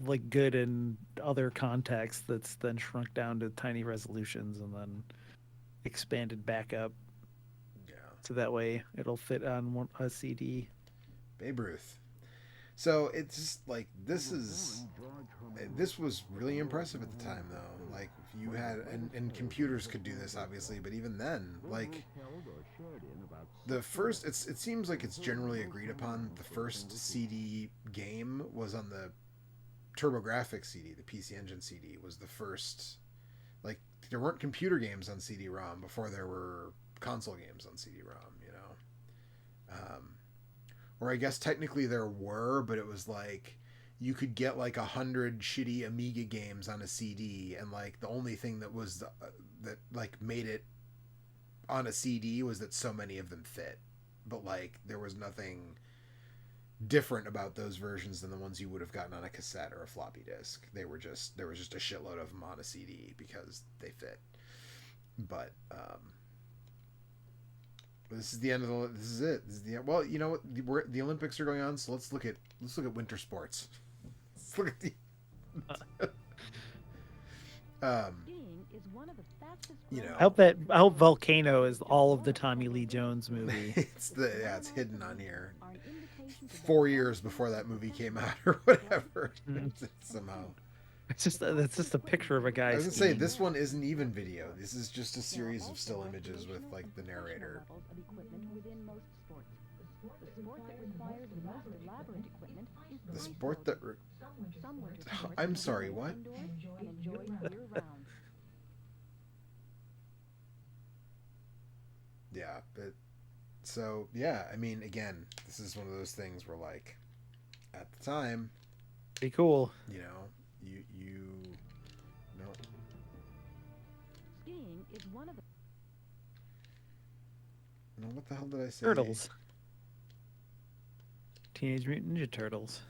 like good in other contexts that's then shrunk down to tiny resolutions and then expanded back up. Yeah. So that way it'll fit on a CD. Babe Ruth. So it's just like this was really impressive at the time though. Like you had and computers could do this obviously, but even then, like the first it seems like it's generally agreed upon the first CD game was on the TurboGrafx CD, the PC Engine CD was the first. Like there weren't computer games on CD-ROM before there were console games on CD-ROM, you know. Or I guess technically there were, but it was like you could get like 100 shitty Amiga games on a CD, and like the only thing that was that like made it on a CD was that so many of them fit. But like there was nothing different about those versions than the ones you would have gotten on a cassette or a floppy disk. There was just a shitload of them on a CD because they fit. But this is the end of this is it. This is the end. Well, you know what? The Olympics are going on, so let's look at winter sports. Let's look at the. You know, I hope Volcano is all of the Tommy Lee Jones movie. It's hidden on here. 4 years before that movie came out or whatever. Somehow. It's just a picture of a guy. I was gonna say this one isn't even video. This is just a series of still images with like the narrator. The sport that I'm sorry, what? Yeah, but so yeah, I mean, again, this is one of those things where like at the time, pretty cool. You know, you know. Skiing is one of the. No, what the hell did I say? Turtles. Teenage Mutant Ninja Turtles.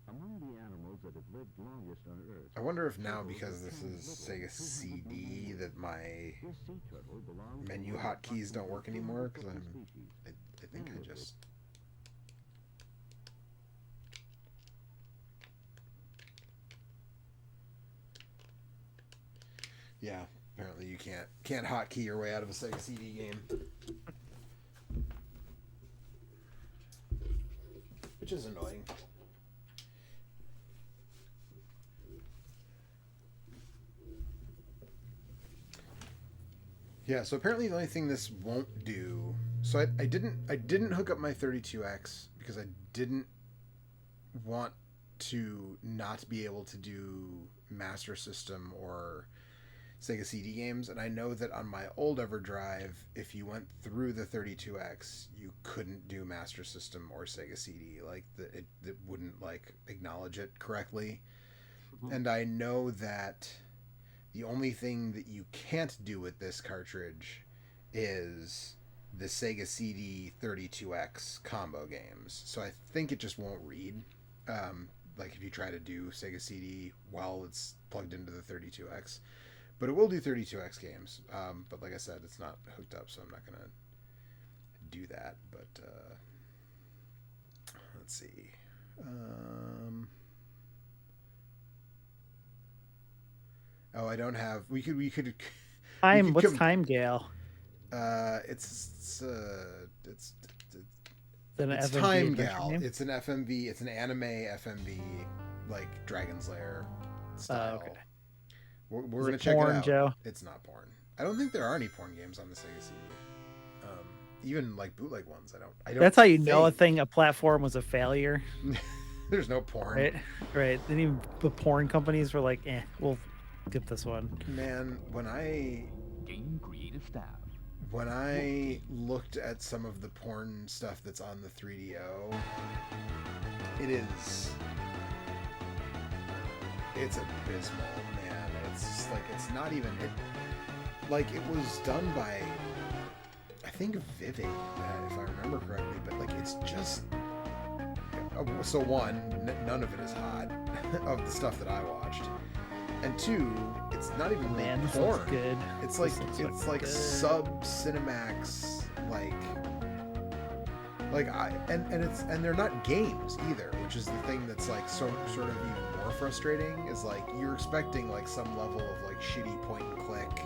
Among the animals that have lived longest on Earth, I wonder if now, because this is Sega CD, that my menu hotkeys don't work anymore, because I think I just... Yeah, apparently you can't hotkey your way out of a Sega CD game. which is annoying. Yeah, so apparently the only thing this won't do. So I didn't hook up my 32X because I didn't want to not be able to do Master System or Sega CD games, and I know that on my old EverDrive, if you went through the 32X, you couldn't do Master System or Sega CD. Like it wouldn't like acknowledge it correctly. Mm-hmm. And I know that the only thing that you can't do with this cartridge is the Sega CD 32X combo games. So I think it just won't read. Like if you try to do Sega CD while it's plugged into the 32X. But it will do 32X games. But like I said, it's not hooked up, so I'm not going to do that. But let's see. Oh, I don't have. We could. Time. What's time, Gale? It's FMV Time Gal. It's an FMV. It's an anime FMV, like Dragon's Lair style. Okay. We're gonna check porn, it out. Joe? It's not porn. I don't think there are any porn games on the Sega CD. Even like bootleg ones. I don't. That's how you know a platform was a failure. There's no porn. Right. Then even the porn companies were like, we'll skip this one. Man, when I looked at some of the porn stuff that's on the 3DO, it's abysmal, man. It's like, it's not even, it was done by, I think, Vivid, if I remember correctly, but like, it's just, so one, none of it is hot, of the stuff that I watched. And two, it's not even really porn. Good. It's like sub Cinemax, and they're not games either, which is the thing that's like sort of even more frustrating. Is like you're expecting like some level of like shitty point and click,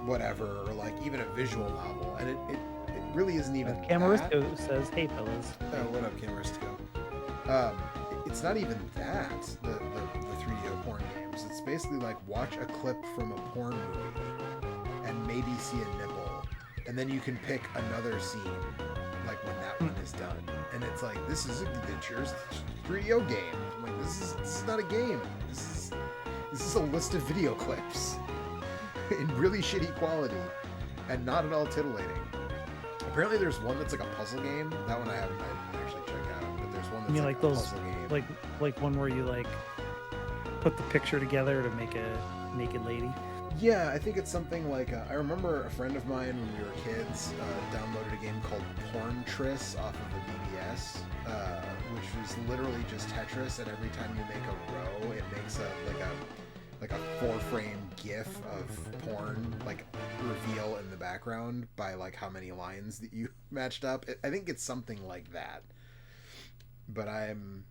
whatever, or like even a visual novel, and it really isn't even. Camaristo says, "Hey fellas." Oh, what up, Camaristo? It's not even that. The 3DO porn games. It's basically like watch a clip from a porn movie and maybe see a nipple, and then you can pick another scene like when that one is done. And it's like, this is a 3DO game. I'm like, this is not a game. This is a list of video clips in really shitty quality and not at all titillating. Apparently there's one that's like a puzzle game. That one I haven't actually checked out. But there's one that's like a puzzle game. Like one where you like put the picture together to make a naked lady. Yeah, I think it's something like I remember a friend of mine when we were kids downloaded a game called Porntris off of the BBS, which was literally just Tetris, and every time you make a row, it makes a 4-frame GIF of porn like reveal in the background by like how many lines that you matched up. I think it's something like that, but I'm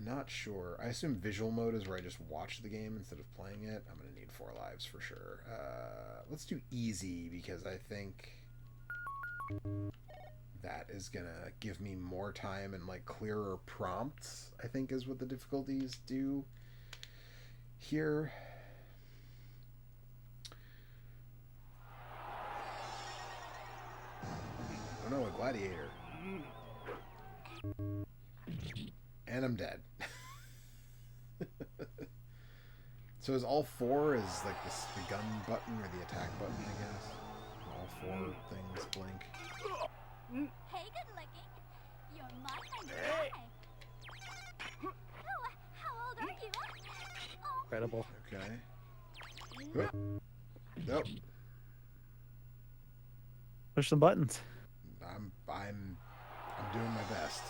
not sure. I assume visual mode is where I just watch the game instead of playing it. I'm gonna need 4 lives for sure. Let's do easy because I think that is gonna give me more time and like clearer prompts, I think is what the difficulties do here. Oh no, a gladiator. And I'm dead. So is all 4 is like the gun button or the attack button, I guess? All 4 things blink. Hey, good looking. You're my kind of guy. Oh, how old are you? Oh. Incredible. Okay. Nope. Push the buttons. I'm doing my best.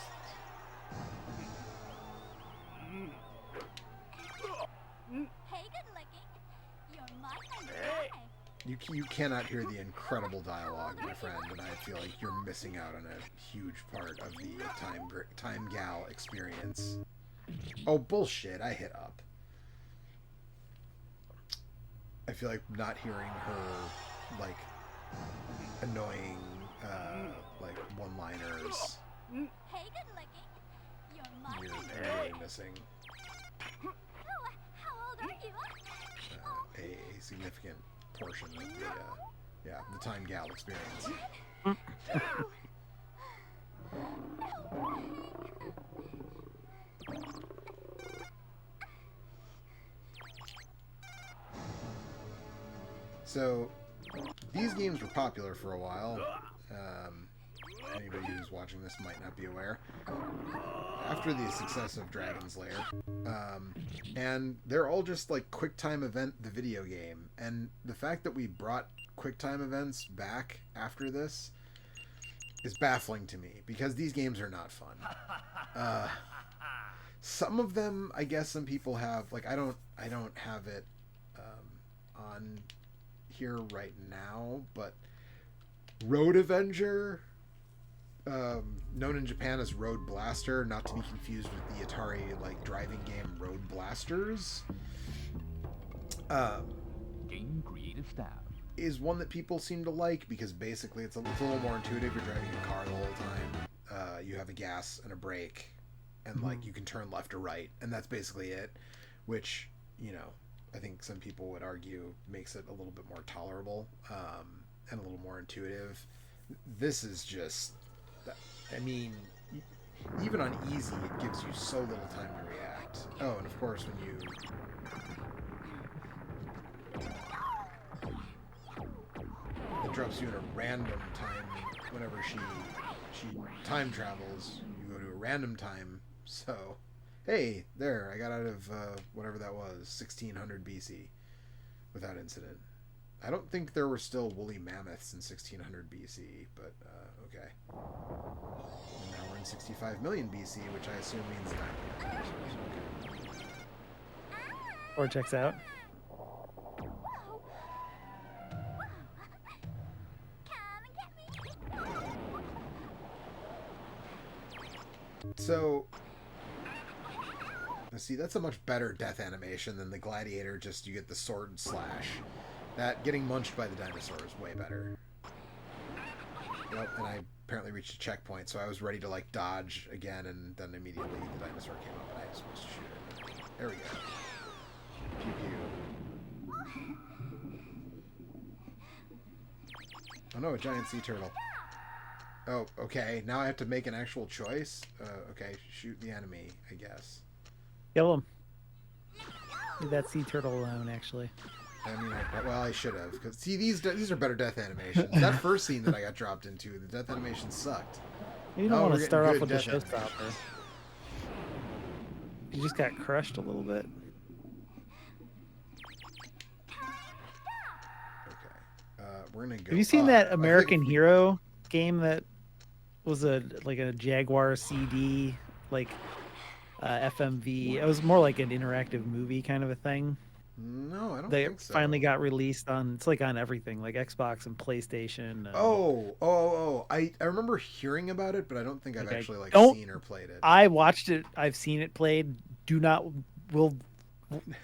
Hey, good looking. You're my kind of guy. You cannot hear the incredible dialogue, my friend, and I feel like you're missing out on a huge part of the Time Gal experience. Oh, bullshit, I hit up. I feel like not hearing her, like, annoying, like, one-liners. Hey, good looking. you're really missing How old are you? a significant portion of the time gal experience. So these games were popular for a while. Anybody who's watching this might not be aware. After the success of Dragon's Lair, and they're all just like QuickTime Event, the video game, and the fact that we brought QuickTime events back after this is baffling to me because these games are not fun. Some of them, I guess, some people have. Like I don't have it on here right now, but Road Avenger, known in Japan as Road Blaster, not to be confused with the Atari like driving game Road Blasters, Game creative staff is one that people seem to like because basically it's a little more intuitive. You're driving a car the whole time. You have a gas and a brake, and like you can turn left or right, and that's basically it. Which, you know, I think some people would argue makes it a little bit more tolerable and a little more intuitive. This is just, I mean, even on easy, it gives you so little time to react. Oh, and of course when you... It drops you in a random time whenever she time travels. You go to a random time, so... Hey, there, I got out of whatever that was, 1600 BC, without incident. I don't think there were still woolly mammoths in 1600 BC, but okay. And now we're in 65 million BC, which I assume means dinosaurs. Okay. Or checks out. So... See, that's a much better death animation than the gladiator, just you get the sword slash. That getting munched by the dinosaur is way better. Yep, and I apparently reached a checkpoint, so I was ready to like dodge again, and then immediately the dinosaur came up and I was supposed to shoot it. There we go. Pew pew. Oh no, a giant sea turtle. Oh, okay. Now I have to make an actual choice? Okay, shoot the enemy, I guess. Kill him. Leave that sea turtle alone, actually. I mean, I should have. Because, see, these are better death animations. That first scene that I got dropped into, the death animation sucked. You don't want to start off with the showstopper. You just got crushed a little bit. Okay. We're going to go... Have you seen that American Hero game that was a Jaguar CD, like... FMV. It was more like an interactive movie kind of a thing. No, I don't they think so. Finally got released on, it's like on everything, like Xbox and PlayStation. And... I remember hearing about it, but I don't think I've actually seen or played it. I watched it. I've seen it played.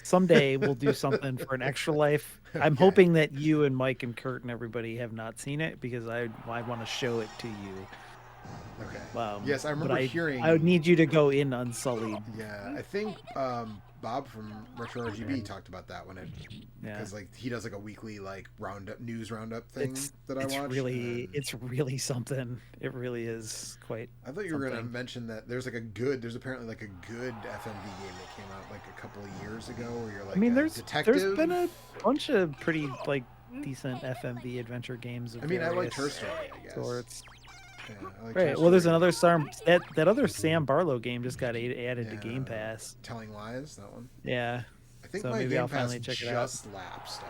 Someday we'll do something for an extra life. I'm hoping that you and Mike and Kurt and everybody have not seen it because I want to show it to you. Okay. Yes, I remember hearing... I would need you to go in unsullied. Yeah, I think Bob from Retro RGB talked about that when it... Because he does like a weekly news roundup thing that I watch. It's really something. It really is quite... I thought you were going to mention that there's apparently like a good FMV game that came out like a couple of years ago where you're like a detective. There's been a bunch of pretty decent FMV adventure games. I liked Her Story, I guess. Sorts. Yeah, right. Well, there's another that other Sam Barlow game just got added to Game Pass. Telling Lies, that one. Yeah. I think my Game Pass just lapsed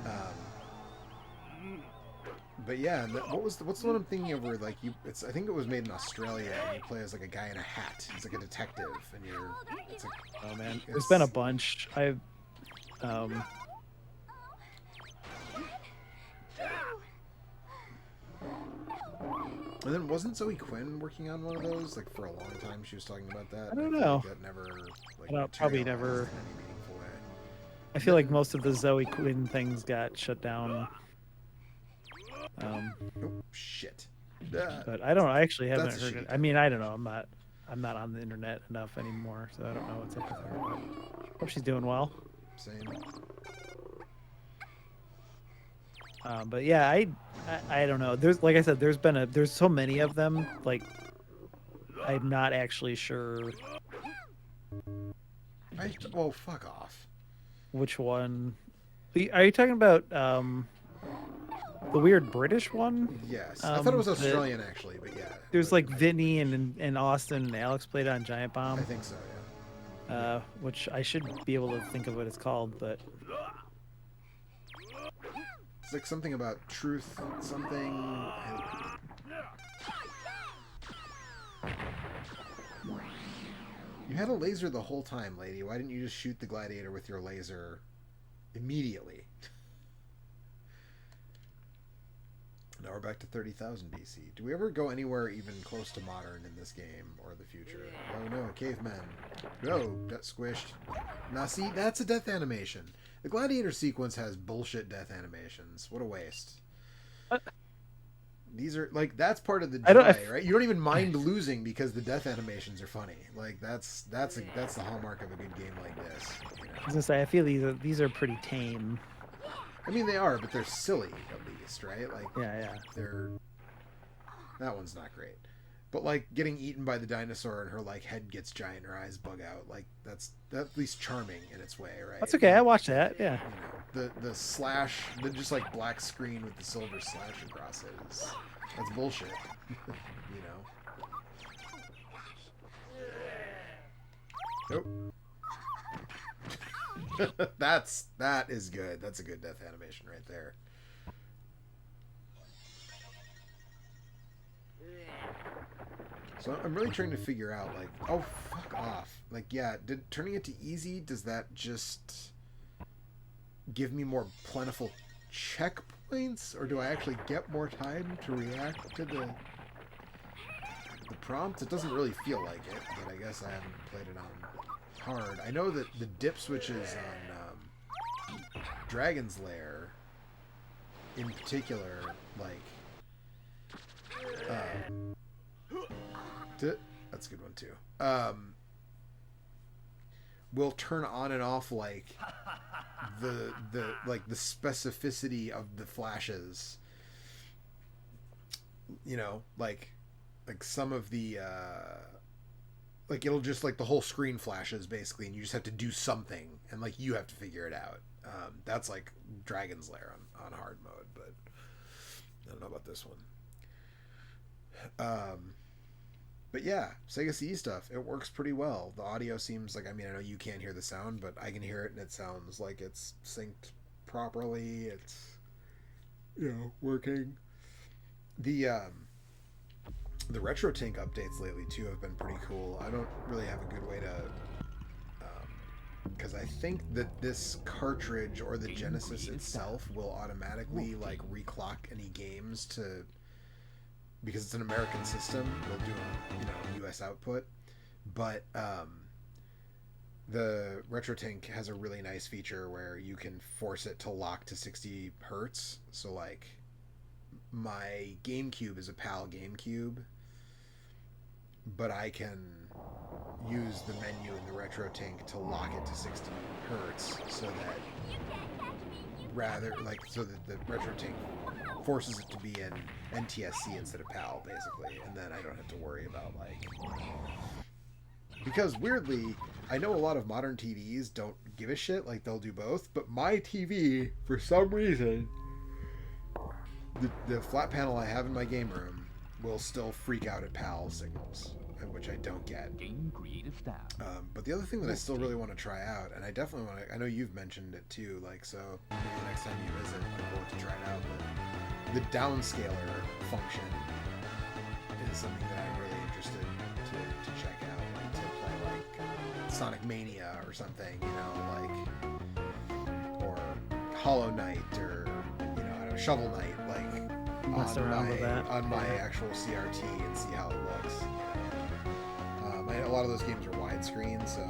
actually. But yeah, what's the one I'm thinking of where like I think it was made in Australia and you play as like a guy in a hat. He's like a detective and oh man, there's been a bunch. And then wasn't Zoe Quinn working on one of those like for a long time? She was talking about that. I don't know. That never probably never. In any meaningful way. I feel like most of the Zoe Quinn things got shut down. Oh shit! But I actually haven't heard it. I mean, I don't know. I'm not I'm not on the internet enough anymore, so I don't know what's up with her. But hope she's doing well. Same. But yeah, I don't know. There's, like I said, there's so many of them. Like, I'm not actually sure. Well, fuck off. Which one? Are you talking about the weird British one? Yes, I thought it was Australian actually, but yeah. There's like Vinny and Austin and Alex played on Giant Bomb. I think so, yeah. Which I should be able to think of what it's called, but it's like something about truth, something. You had a laser the whole time, lady. Why didn't you just shoot the gladiator with your laser immediately? Now we're back to 30,000 BC. Do we ever go anywhere even close to modern in this game or the future? Oh no, cavemen. No, that's squished. Now see, that's a death animation. The gladiator sequence has bullshit death animations. What a waste. These are like, that's part of the joy, right? You don't even mind losing because the death animations are funny. Like that's the hallmark of a good game like this. You know? I was gonna say I feel these are pretty tame. I mean, they are, but they're silly at least, right? Like, yeah. That one's not great, but like getting eaten by the dinosaur and her like head gets giant, her eyes bug out. Like that's at least charming in its way, right? That's okay. I watched that. Yeah. You know, the slash, the just like black screen with the silver slash across it that's bullshit. You know. Nope. that is good. That's a good death animation right there. So I'm really trying to figure out, like, oh, fuck off. Like, yeah, turning it to easy, does that just give me more plentiful checkpoints? Or do I actually get more time to react to the prompt? It doesn't really feel like it, but I guess I haven't played it on hard. I know that the dip switches on Dragon's Lair, in particular, like... that's a good one too. Will turn on and off like the specificity of the flashes. You know, like some of the like it'll just like the whole screen flashes basically, and you just have to do something, and like you have to figure it out. That's like Dragon's Lair on hard mode, but I don't know about this one. But yeah, Sega CE stuff, it works pretty well. The audio seems like, I mean, I know you can't hear the sound, but I can hear it, and it sounds like it's synced properly. It's, you know, working. The RetroTink updates lately, too, have been pretty cool. I don't really have a good way to... because I think that this cartridge or the Genesis itself will automatically, like, reclock any games to... because it's an American system, they'll do a US output, but the RetroTink has a really nice feature where you can force it to lock to 60 hertz. So like my GameCube is a PAL GameCube, but I can use the menu in the RetroTink to lock it to 60 hertz so that the RetroTink forces it to be in NTSC instead of PAL, basically, and then I don't have to worry about, like... Because, weirdly, I know a lot of modern TVs don't give a shit, like, they'll do both, but my TV, for some reason, the flat panel I have in my game room will still freak out at PAL signals, which I don't get. But the other thing that I still really want to try out, and I definitely want to... I know you've mentioned it, too, like, so maybe the next time you visit, I'll go to try it out, but... The downscaler function is something that I'm really interested to check out, like to play like Sonic Mania or something, you know, like, or Hollow Knight, or you know, I don't know, Shovel Knight, like on my actual CRT and see how it looks. You know? A lot of those games are widescreen, so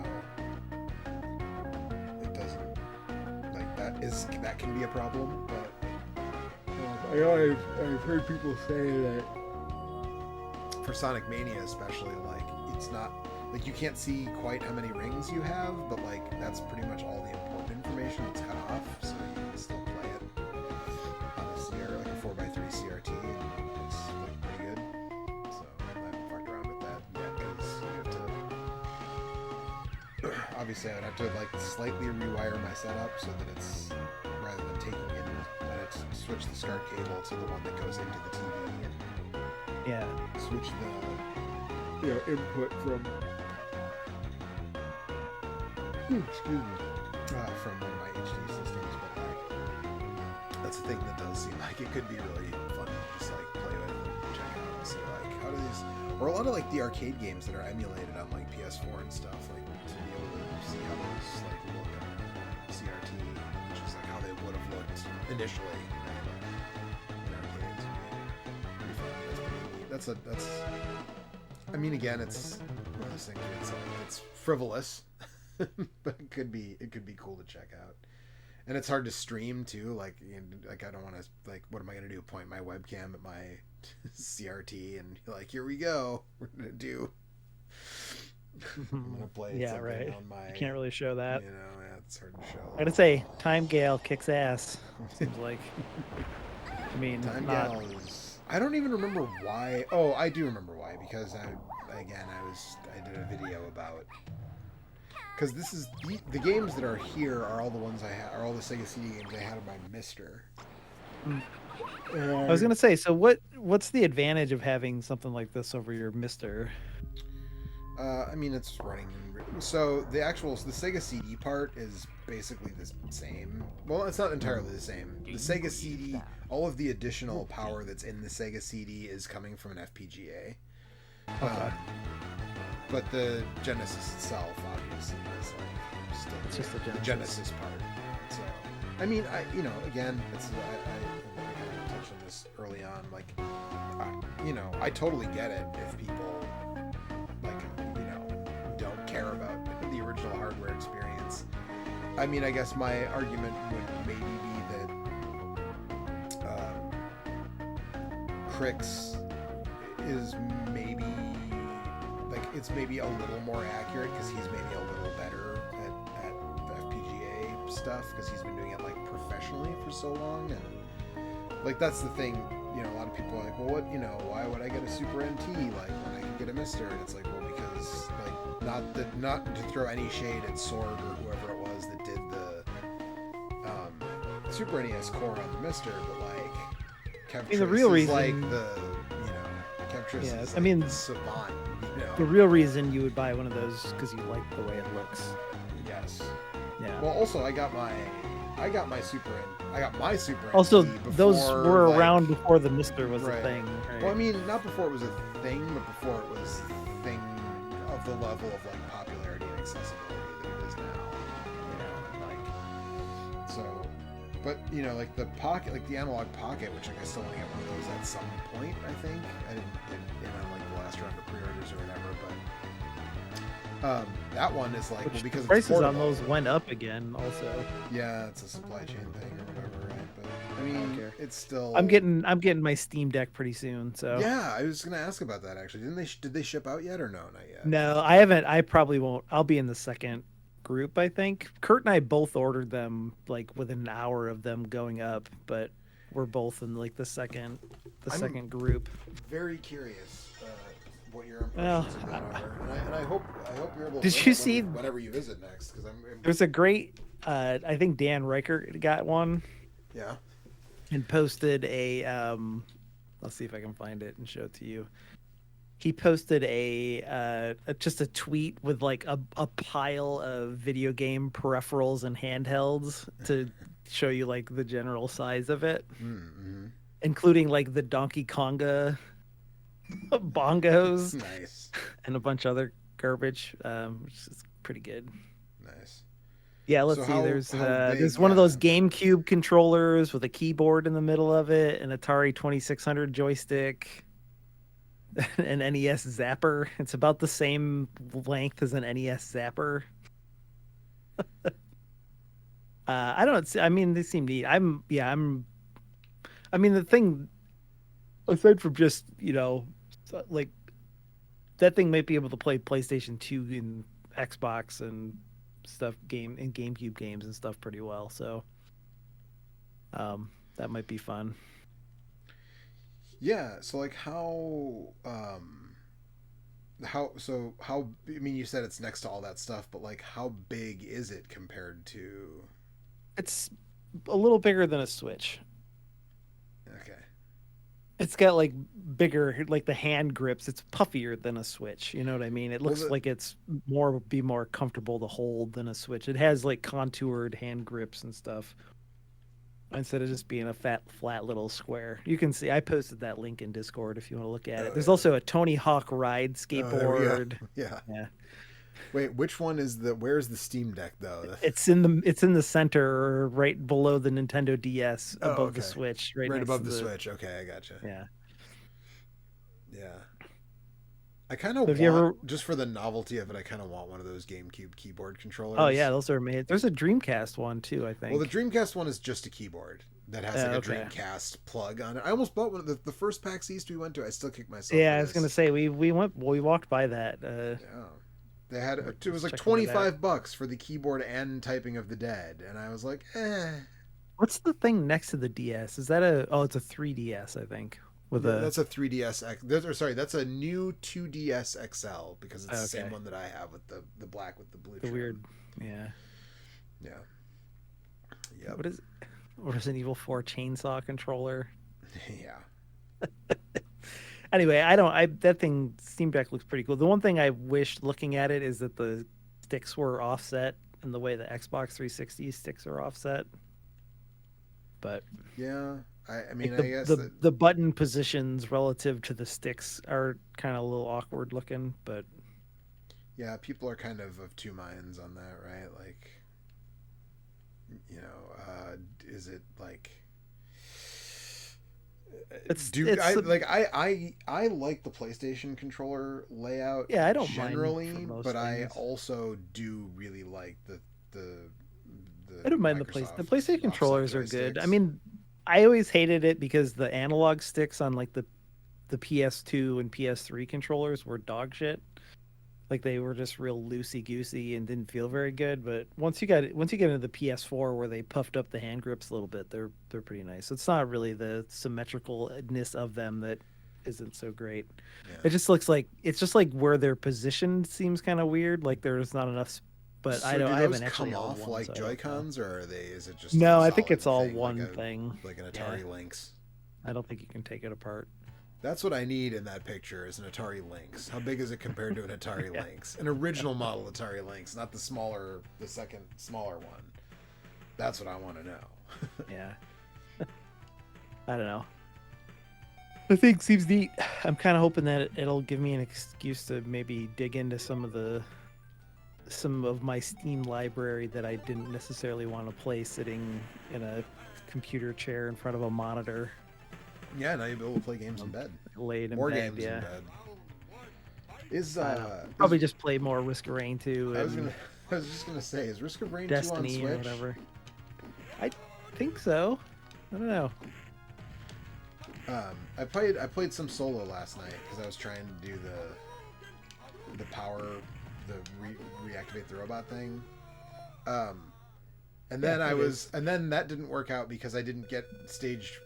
it doesn't like that can be a problem, but. I know I've heard people say that for Sonic Mania especially, like, it's not like you can't see quite how many rings you have, but like that's pretty much all the important information that's cut off, so you can still play it on a CR, like a 4x3 CRT, and it's like pretty good. So I haven't fucked around with that yet because you have to. Obviously, I would have to like slightly rewire my setup so that it's rather than taking in, switch the SCART cable to the one that goes into the TV. Yeah. Switch the input from excuse me from one of my HD systems, but like that's the thing that does seem like it could be really fun to just like play with and check out and see like how do these, or a lot of like the arcade games that are emulated on like PS4 and stuff, like to be able to see how those like look on CRT, which is like how they would have looked initially. That's I mean, again, it's one of those things where it's frivolous, but it could be cool to check out. And it's hard to stream too. Like I don't want to, like, what am I going to do? Point my webcam at my CRT and be like, here we go. We're going to do. I'm going to play something right. on my. You can't really show that. You know, it's hard to show. I gotta say, Time Gale kicks ass. Seems like. I mean, Time not. Gale is. I don't even remember why. Oh, I do remember why, because I did a video about, because this is the games that are here are all the ones are all the Sega CD games I had on my Mister. I was gonna say, so what's the advantage of having something like this over your Mister? I mean, it's running. So the Sega CD part is basically the same. Well, it's not entirely the same. The Sega CD, all of the additional power that's in the Sega CD is coming from an FPGA. Okay. But the Genesis itself, obviously, is like still it's just the Genesis part. So, I mean, again, it's I touched on this early on. Like, I totally get it if people don't care about the original hardware experience. I mean, I guess my argument would maybe be that Crix is maybe it's maybe a little more accurate because he's maybe a little better at the FPGA stuff because he's been doing it like professionally for so long, and like that's the thing. A lot of people are like, well, why would I get a Super NT like when I can get a Mister? And it's like, well, because like not to throw any shade at Sword or whoever it was that did the Super NES core on the Mister, but like Kevtris the real is reason, like the Kevtris is like the savant. The real reason you would buy one of those because you like the way it looks. Yes. Yeah. Well, also I got my Super Also, NT before, those were around before the Mister was a thing. Right? Well, I mean, not before it was a thing, but before it was a thing of the level of like popularity and accessibility that it is now. But like the Pocket, like the Analog Pocket, which like I still want to get one of those at some point. I think I didn't get in on like the last round of pre-orders or whatever, but that one is like, well, because prices it's on those went up again. Also, yeah, it's a supply chain thing or whatever, right? But I mean, it's still. I'm getting my Steam Deck pretty soon. So yeah, I was gonna ask about that actually. Did they ship out yet or no? Not yet. No, I haven't. I probably won't. I'll be in the second group, I think. Kurt and I both ordered them like within an hour of them going up, but we're both in like the second group. Very curious what your impressions of that are, and I hope you're able. Did you see whenever you visit next? Because there's a great. I think Dan Reichert got one. Yeah. And posted a. Let's see if I can find it and show it to you. He posted just a tweet with like a pile of video game peripherals and handhelds to show you like the general size of it, including like the Donkey Konga bongos, nice, and a bunch of other garbage, which is pretty good. Nice. Yeah, let's see. There's one of those GameCube controllers with a keyboard in the middle of it, an Atari 2600 joystick. An NES Zapper. It's about the same length as an NES Zapper. I don't. I mean, they seem neat. I mean, the thing, aside from just like that thing might be able to play PlayStation 2 and Xbox and stuff, and GameCube games and stuff pretty well. So that might be fun. Yeah. So like how I mean, you said it's next to all that stuff, but like how big is it compared to? It's a little bigger than a Switch. Okay. It's got like bigger, like the hand grips. It's puffier than a Switch. You know what I mean? It looks like it's more comfortable to hold than a Switch. It has like contoured hand grips and stuff instead of just being a flat little square. You can see I posted that link in Discord if you want to look at it. There's also a Tony Hawk ride skateboard. Yeah. Wait, which one is where's the Steam Deck though? It's in the center, right below the Nintendo DS, above the Switch, right above the Switch. Okay, I gotcha. Yeah. I kind of just for the novelty of it, I kind of want one of those GameCube keyboard controllers. Oh yeah, those are made. There's a Dreamcast one too, I think. Well, the Dreamcast one is just a keyboard that has like a Dreamcast plug on it. I almost bought one of the first PAX East we went to. I still kick myself. Yeah, I was gonna say we walked by that. They had it was like $25 for the keyboard and Typing of the Dead, and I was like, eh. What's the thing next to the DS? Is that it's a 3DS, I think. That's a 3DS sorry, that's a new 2DS XL because it's the same one that I have with the black with the blue. The weird, yeah. What is Resident Evil 4 chainsaw controller? Yeah. Anyway, that thing Steam Deck looks pretty cool. The one thing I wish looking at it is that the sticks were offset in the way the Xbox 360 sticks are offset. But yeah. I mean, like I guess the button positions relative to the sticks are kind of a little awkward looking, but yeah, people are kind of two minds on that, right? Like, you know, is it like I like the PlayStation controller layout. Yeah, I don't generally, mind for most but things. I also do really like the I don't mind Microsoft the PlayStation controllers are good. joysticks. I mean, I always hated it because the analog sticks on like the PS2 and PS3 controllers were dog shit. Like they were just real loosey goosey and didn't feel very good. But once you get into the PS4 where they puffed up the hand grips a little bit, they're pretty nice. It's not really the symmetricalness of them that isn't so great. Yeah. It just looks like it's just like where they're positioned seems kind of weird. Like there's not enough. But I haven't actually come off like Joy-Cons, or is it just no? I think it's all one thing, like an Atari Lynx. I don't think you can take it apart. That's what I need in that picture is an Atari Lynx. How big is it compared to an Atari Lynx? An original model Atari Lynx, not the second smaller one. That's what I want to know. Yeah. I don't know. The thing seems neat. I'm kind of hoping that it'll give me an excuse to maybe dig into some of my Steam library that I didn't necessarily want to play sitting in a computer chair in front of a monitor. Yeah, now you'll be able to play games in bed. Laid in more bed, games in bed. Probably just play more Risk of Rain 2. I was just gonna say, is Risk of Rain Destiny 2 on Switch? Or whatever. I think so. I don't know. I played some solo last night because I was trying to do the power. Reactivate the robot thing, and then that didn't work out because I didn't get stage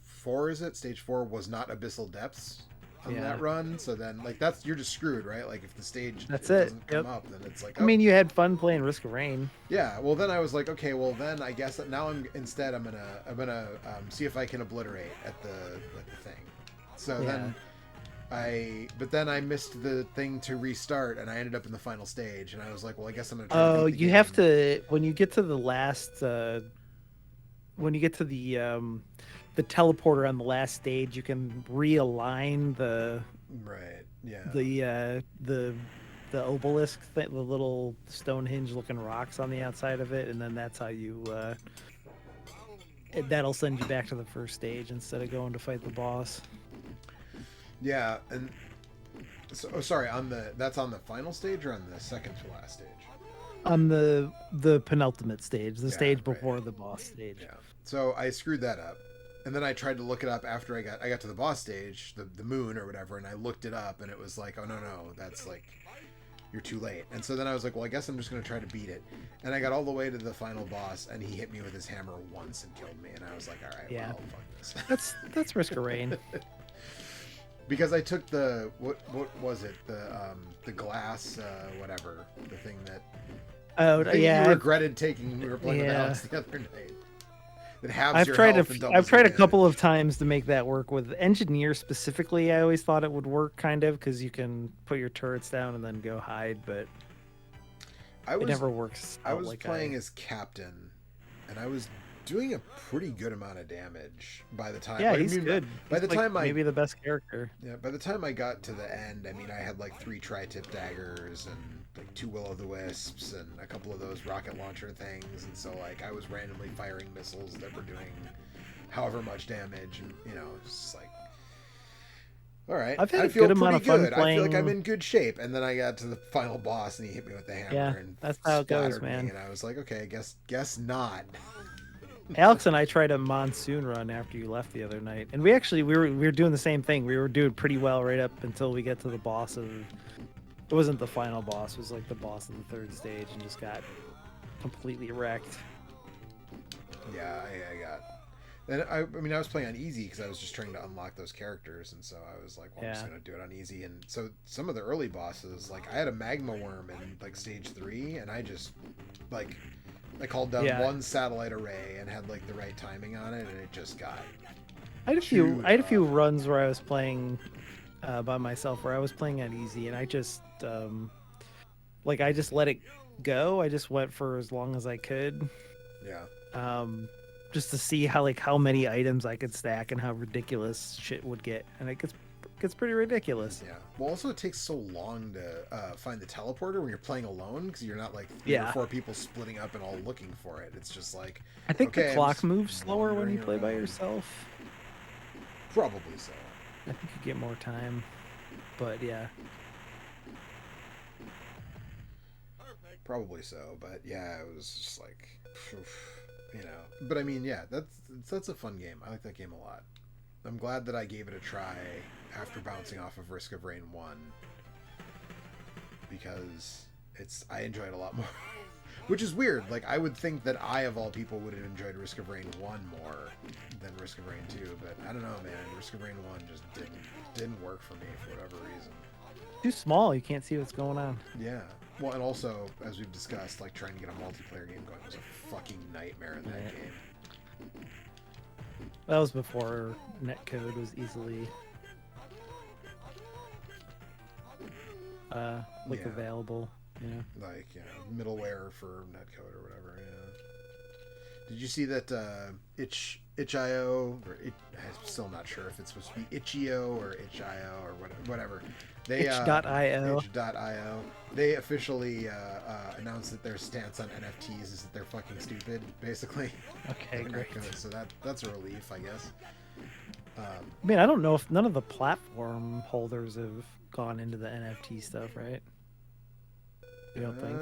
4. Stage 4 was not Abyssal Depths on that run, so then like you're just screwed, right? Like if the stage doesn't come up, then it's like I mean, you had fun playing Risk of Rain. Yeah, well then I was like, okay, well then I guess that now I'm gonna see if I can obliterate at the thing. So then I missed the thing to restart, and I ended up in the final stage, and I was like, well, I guess I'm gonna try to beat the game. Have to when you get to the last when you get to the teleporter on the last stage, you can realign the the obelisk thing, the little Stonehenge looking rocks on the outside of it, and then that's how you that'll send you back to the first stage instead of going to fight the boss. Yeah, and so sorry, that's on the final stage or on the second to last stage? On the penultimate stage, the stage before the boss stage. Yeah. So I screwed that up, And then I tried to look it up after I got to the boss stage, the moon or whatever, and I looked it up, and it was like, oh no, that's like, you're too late. And so then I was like, well, I guess I'm just gonna try to beat it. And I got all the way to the final boss, and he hit me with his hammer once and killed me. And I was like, all right, well, fuck this. That's Risk of Rain. Because I took the what was it, the glass whatever, the thing that you regretted taking when we were playing with Alex the other night. I've tried a couple of times to make that work with Engineer specifically. I always thought it would work kind of because you can put your turrets down and then go hide, but it never works. I was playing as Captain, and I was doing a pretty good amount of damage by the time. Yeah, he's good. By the time maybe the best character. Yeah, by the time I got to the end, I mean, I had like 3 tri-tip daggers and like 2 will-o'-the-wisps and a couple of those rocket launcher things, and so like I was randomly firing missiles that were doing however much damage, and you know, it's just like, all right, I've had a good amount of fun playing. I feel like I'm in good shape, and then I got to the final boss, and he hit me with the hammer, and that's how it goes, man. And I was like, okay, guess not. Alex and I tried a monsoon run after you left the other night, and we were doing the same thing. We were doing pretty well right up until we get to the boss of. It wasn't the final boss. It was like the boss of the 3rd stage, and just got completely wrecked. Yeah, I got. And I mean, I was playing on easy because I was just trying to unlock those characters, and so I was like, well, I'm just gonna do it on easy. And so some of the early bosses, like I had a magma worm in like stage 3, and I just like. I called down one satellite array and had like the right timing on it, and it just got. I had a few runs where I was playing by myself, where I was playing on easy, and I just I just let it go. I just went for as long as I could. Yeah. Just to see how many items I could stack and how ridiculous shit would get, and it gets pretty ridiculous. Yeah. Well, also it takes so long to find the teleporter when you're playing alone, because you're not like 3 or 4 people splitting up and all looking for it. It's just like, I think the clock moves slower when you play by yourself. Probably so. I think you get more time, but yeah. Probably so, but yeah, it was just like, you know. But I mean, yeah, that's a fun game. I like that game a lot. I'm glad that I gave it a try after bouncing off of Risk of Rain 1, because I enjoy it a lot more. Which is weird. Like, I would think that I, of all people, would have enjoyed Risk of Rain 1 more than Risk of Rain 2, but I don't know, man. Risk of Rain 1 just didn't work for me for whatever reason. Too small. You can't see what's going on. Yeah. Well, and also, as we've discussed, like, trying to get a multiplayer game going was a fucking nightmare in that game. That was before netcode was easily available. Yeah. Like, middleware for netcode or whatever. Yeah. Did you see that itch.io, or I'm still not sure if it's supposed to be itch.io or itch.io or whatever. Itch.io. They officially announced that their stance on NFTs is that they're fucking stupid, basically. Okay, great. So that's a relief, I guess. I mean, I don't know if none of the platform holders have gone into the NFT stuff, right? You don't think?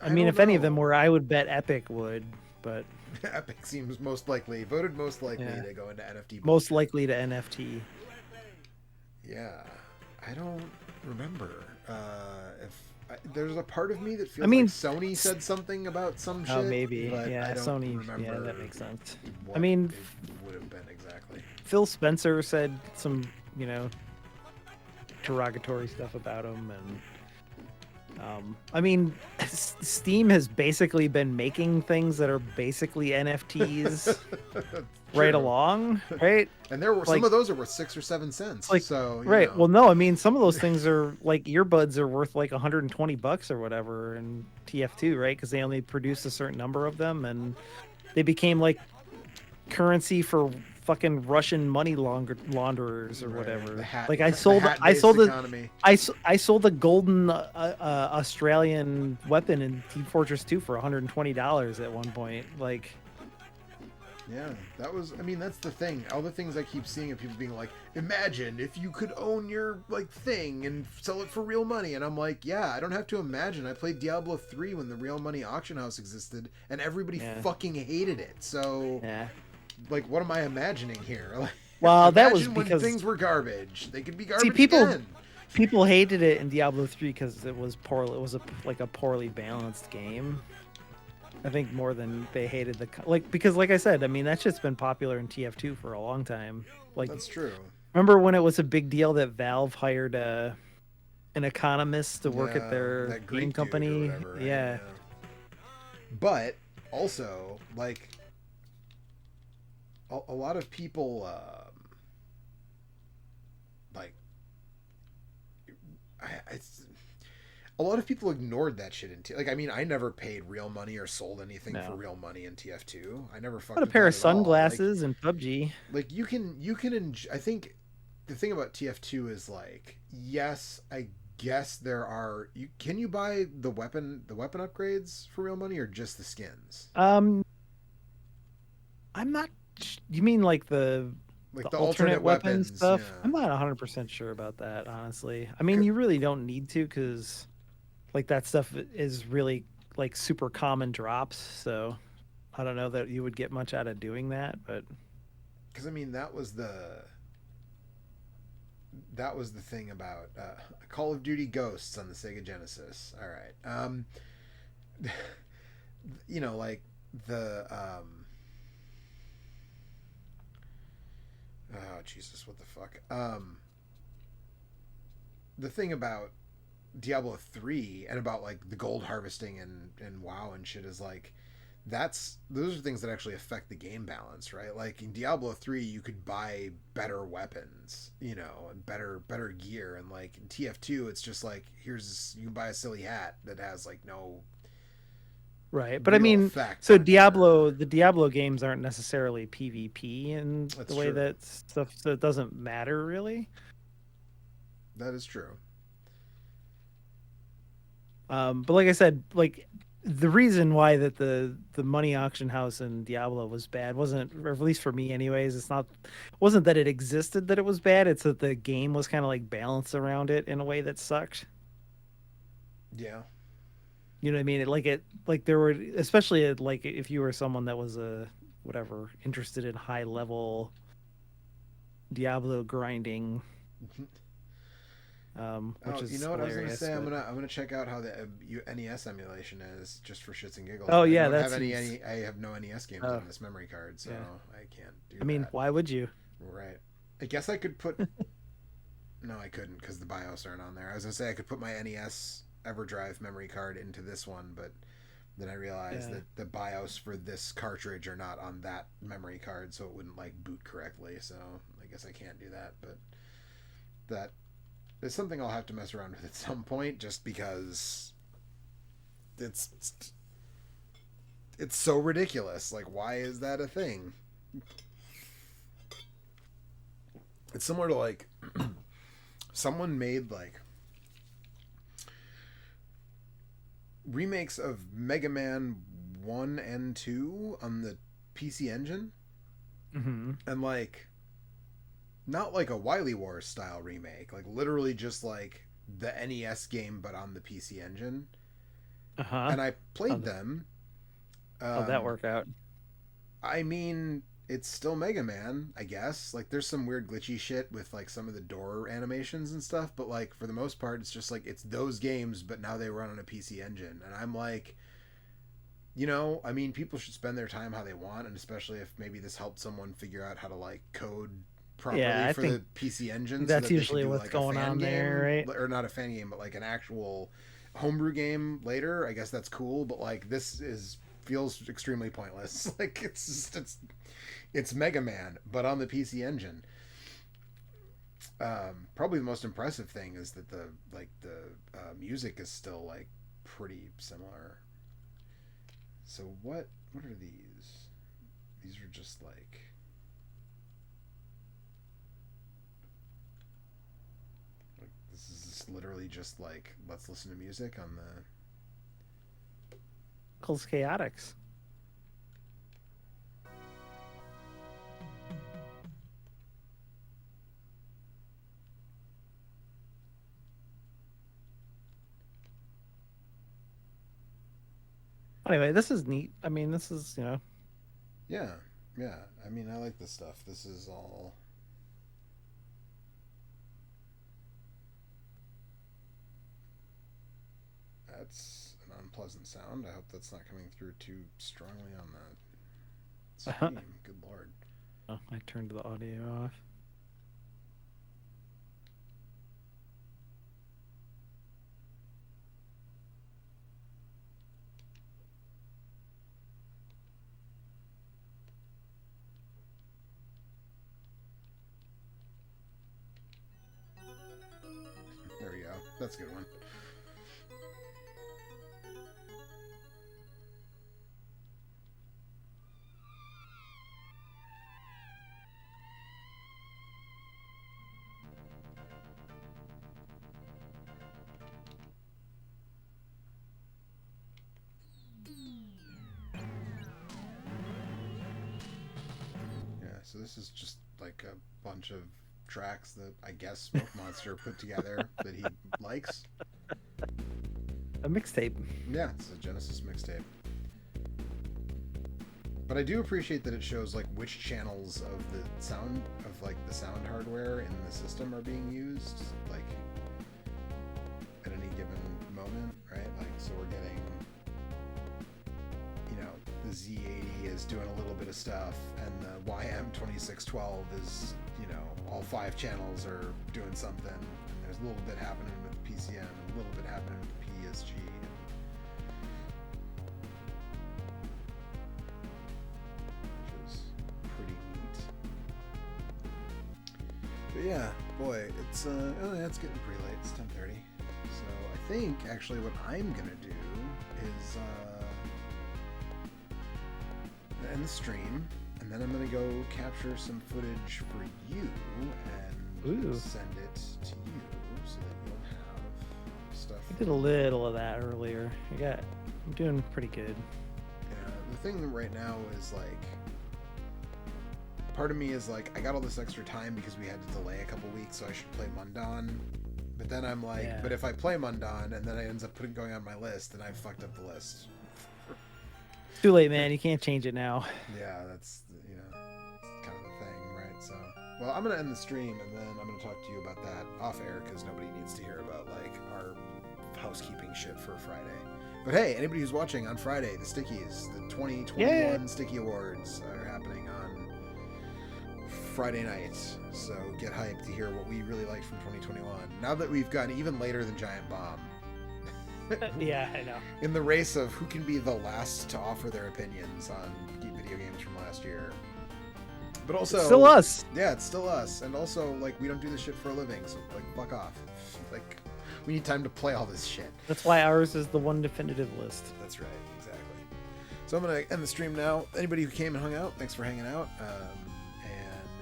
I mean, if any of them were, I would bet Epic would, but Epic seems voted most likely to go into NFT. Most likely to NFT. Yeah, I don't remember there's a part of me that feels like Sony said something about some shit. Oh, maybe. But yeah, Sony. Remember yeah, that makes sense. I mean, it would have been exactly. Phil Spencer said some, derogatory stuff about him, and I mean, Steam has basically been making things that are basically NFTs right along, right? And there were some of those are worth 6 or 7 cents. Right. Well, no, I mean, some of those things are like earbuds are worth like $120 or whatever in TF2, right? Because they only produce a certain number of them, and they became like currency for fucking Russian money launderers or whatever. I sold a golden Australian weapon in Team Fortress 2 for $120 at one point. Like, Yeah, that was. I mean, that's the thing. All the things I keep seeing of people being like, "Imagine if you could own your like thing and sell it for real money." And I'm like, "Yeah, I don't have to imagine. I played Diablo 3 when the real money auction house existed, and everybody fucking hated it. So, like, what am I imagining here? Like, well, that was imagine because when things were garbage. They could be garbage see, people again." people hated it in Diablo 3 because it was poorly. It was a poorly balanced game. I think more than they hated because like I said, I mean that shit's been popular in TF2 for a long time. Like that's true. Remember when it was a big deal that Valve hired an economist to work at their game company? Whatever, yeah. But also, like, a lot of people, like, a lot of people ignored that shit in like, I mean, I never paid real money or sold anything for real money in TF2. I never fucked a with pair that of at all. sunglasses in PUBG. Like you can I think the thing about TF2 is like, yes, I guess there are can you buy the weapon upgrades for real money or just the skins? I'm not. You mean like the alternate weapons stuff? Yeah. I'm not 100% sure about that, honestly. I mean, you really don't need to because like that stuff is really like super common drops, so I don't know that you would get much out of doing that, but because I mean that was the thing about Call of Duty Ghosts on the Sega Genesis. All right, you know, like the oh Jesus, what the fuck? The thing about Diablo 3 and about like the gold harvesting and WoW and shit is like those are things that actually affect the game balance, right? Like in Diablo 3 you could buy better weapons, you know, and better gear, and like in TF2 it's just like you can buy a silly hat that has like no right. But I mean, so the Diablo games aren't necessarily PvP in the way that stuff, so it doesn't matter really. That is true. But like I said, like the reason why that the money auction house in Diablo was bad wasn't, or at least for me anyways, wasn't that it existed that it was bad. It's that the game was kind of like balanced around it in a way that sucked. Yeah. You know what I mean? Like there were, especially like if you were someone that was interested in high level Diablo grinding. Which is you know what hilarious, I was gonna say? I'm gonna check out how the NES emulation is just for shits and giggles. Oh yeah, I have no NES games on this memory card, so I can't do. I mean, why would you? Right. I guess I could put. No, I couldn't because the BIOS aren't on there. I was gonna say I could put my NES EverDrive memory card into this one, but then I realized that the BIOS for this cartridge are not on that memory card, so it wouldn't like boot correctly. So I guess I can't do that. But that is something I'll have to mess around with at some point, just because it's so ridiculous. Like, why is that a thing? It's similar to like someone made like remakes of Mega Man 1 and 2 on the PC Engine. Mm-hmm. And like not like a Wily Wars style remake, like literally just like the NES game but on the PC Engine. Uh-huh. And I played them. How'd that work out? I mean, it's still Mega Man, I guess. Like there's some weird glitchy shit with like some of the door animations and stuff, but like for the most part it's just like it's those games but now they run on a PC Engine. And I'm like, you know, I mean, people should spend their time how they want, and especially if maybe this helped someone figure out how to like code properly for the PC Engine. That's so usually what's like going on there, right? Or not a fan game, but like an actual homebrew game later. I guess that's cool, but like this feels extremely pointless. Like it's Mega Man, but on the PC Engine. Probably the most impressive thing is that the music is still like pretty similar. So what are these? These are just like this is literally just like let's listen to music on the Chaotix. Anyway, this is neat. I mean, this is, you know. Yeah. I mean, I like this stuff. This is all. That's an unpleasant sound. I hope that's not coming through too strongly on the stream. Good lord. Oh, I turned the audio off. There we go. That's a good one. So this is just like a bunch of tracks that I guess Smoke Monster put together that he likes. A mixtape. Yeah, it's a Genesis mixtape. But I do appreciate that it shows like which channels of the sound hardware in the system are being used, like at any given moment, right? Like, so we're getting, the Z80 is doing a little bit of stuff, and the YM2612 is, all 5 channels are doing something, and there's a little bit happening with PCM and a little bit happening with PSG. Which is pretty neat. But yeah, boy, it's it's getting pretty late. It's 10:30. So I think actually what I'm gonna do is end the stream, and then I'm gonna go capture some footage for you and send it to you so that you'll have stuff. I did a little of that earlier. I'm doing pretty good. Yeah, the thing right now is like, part of me is like, I got all this extra time because we had to delay a couple weeks, so I should play Mundan. But then I'm like, but if I play Mundan and then it ends up going on my list, then I've fucked up the list. Too late, man. You can't change it now. Yeah, that's kind of the thing, right? So, well, I'm gonna end the stream, and then I'm gonna talk to you about that off air because nobody needs to hear about like our housekeeping shit for Friday. But hey, anybody who's watching on Friday, the Stickies, the 2021 Sticky Awards are happening on Friday night. So get hyped to hear what we really liked from 2021. Now that we've gotten even later than Giant Bomb. Yeah, I know. In the race of who can be the last to offer their opinions on video games from last year. But also... It's still us. Yeah, it's still us. And also, like, we don't do this shit for a living, so, like, fuck off. Like, we need time to play all this shit. That's why ours is the one definitive list. That's right, exactly. So I'm going to end the stream now. Anybody who came and hung out, thanks for hanging out. And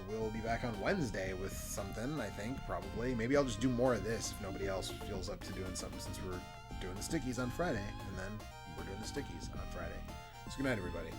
we'll be back on Wednesday with something, I think, probably. Maybe I'll just do more of this if nobody else feels up to doing something, since we're doing the Stickies on Friday, and then we're doing the Stickies on Friday. So good night, everybody.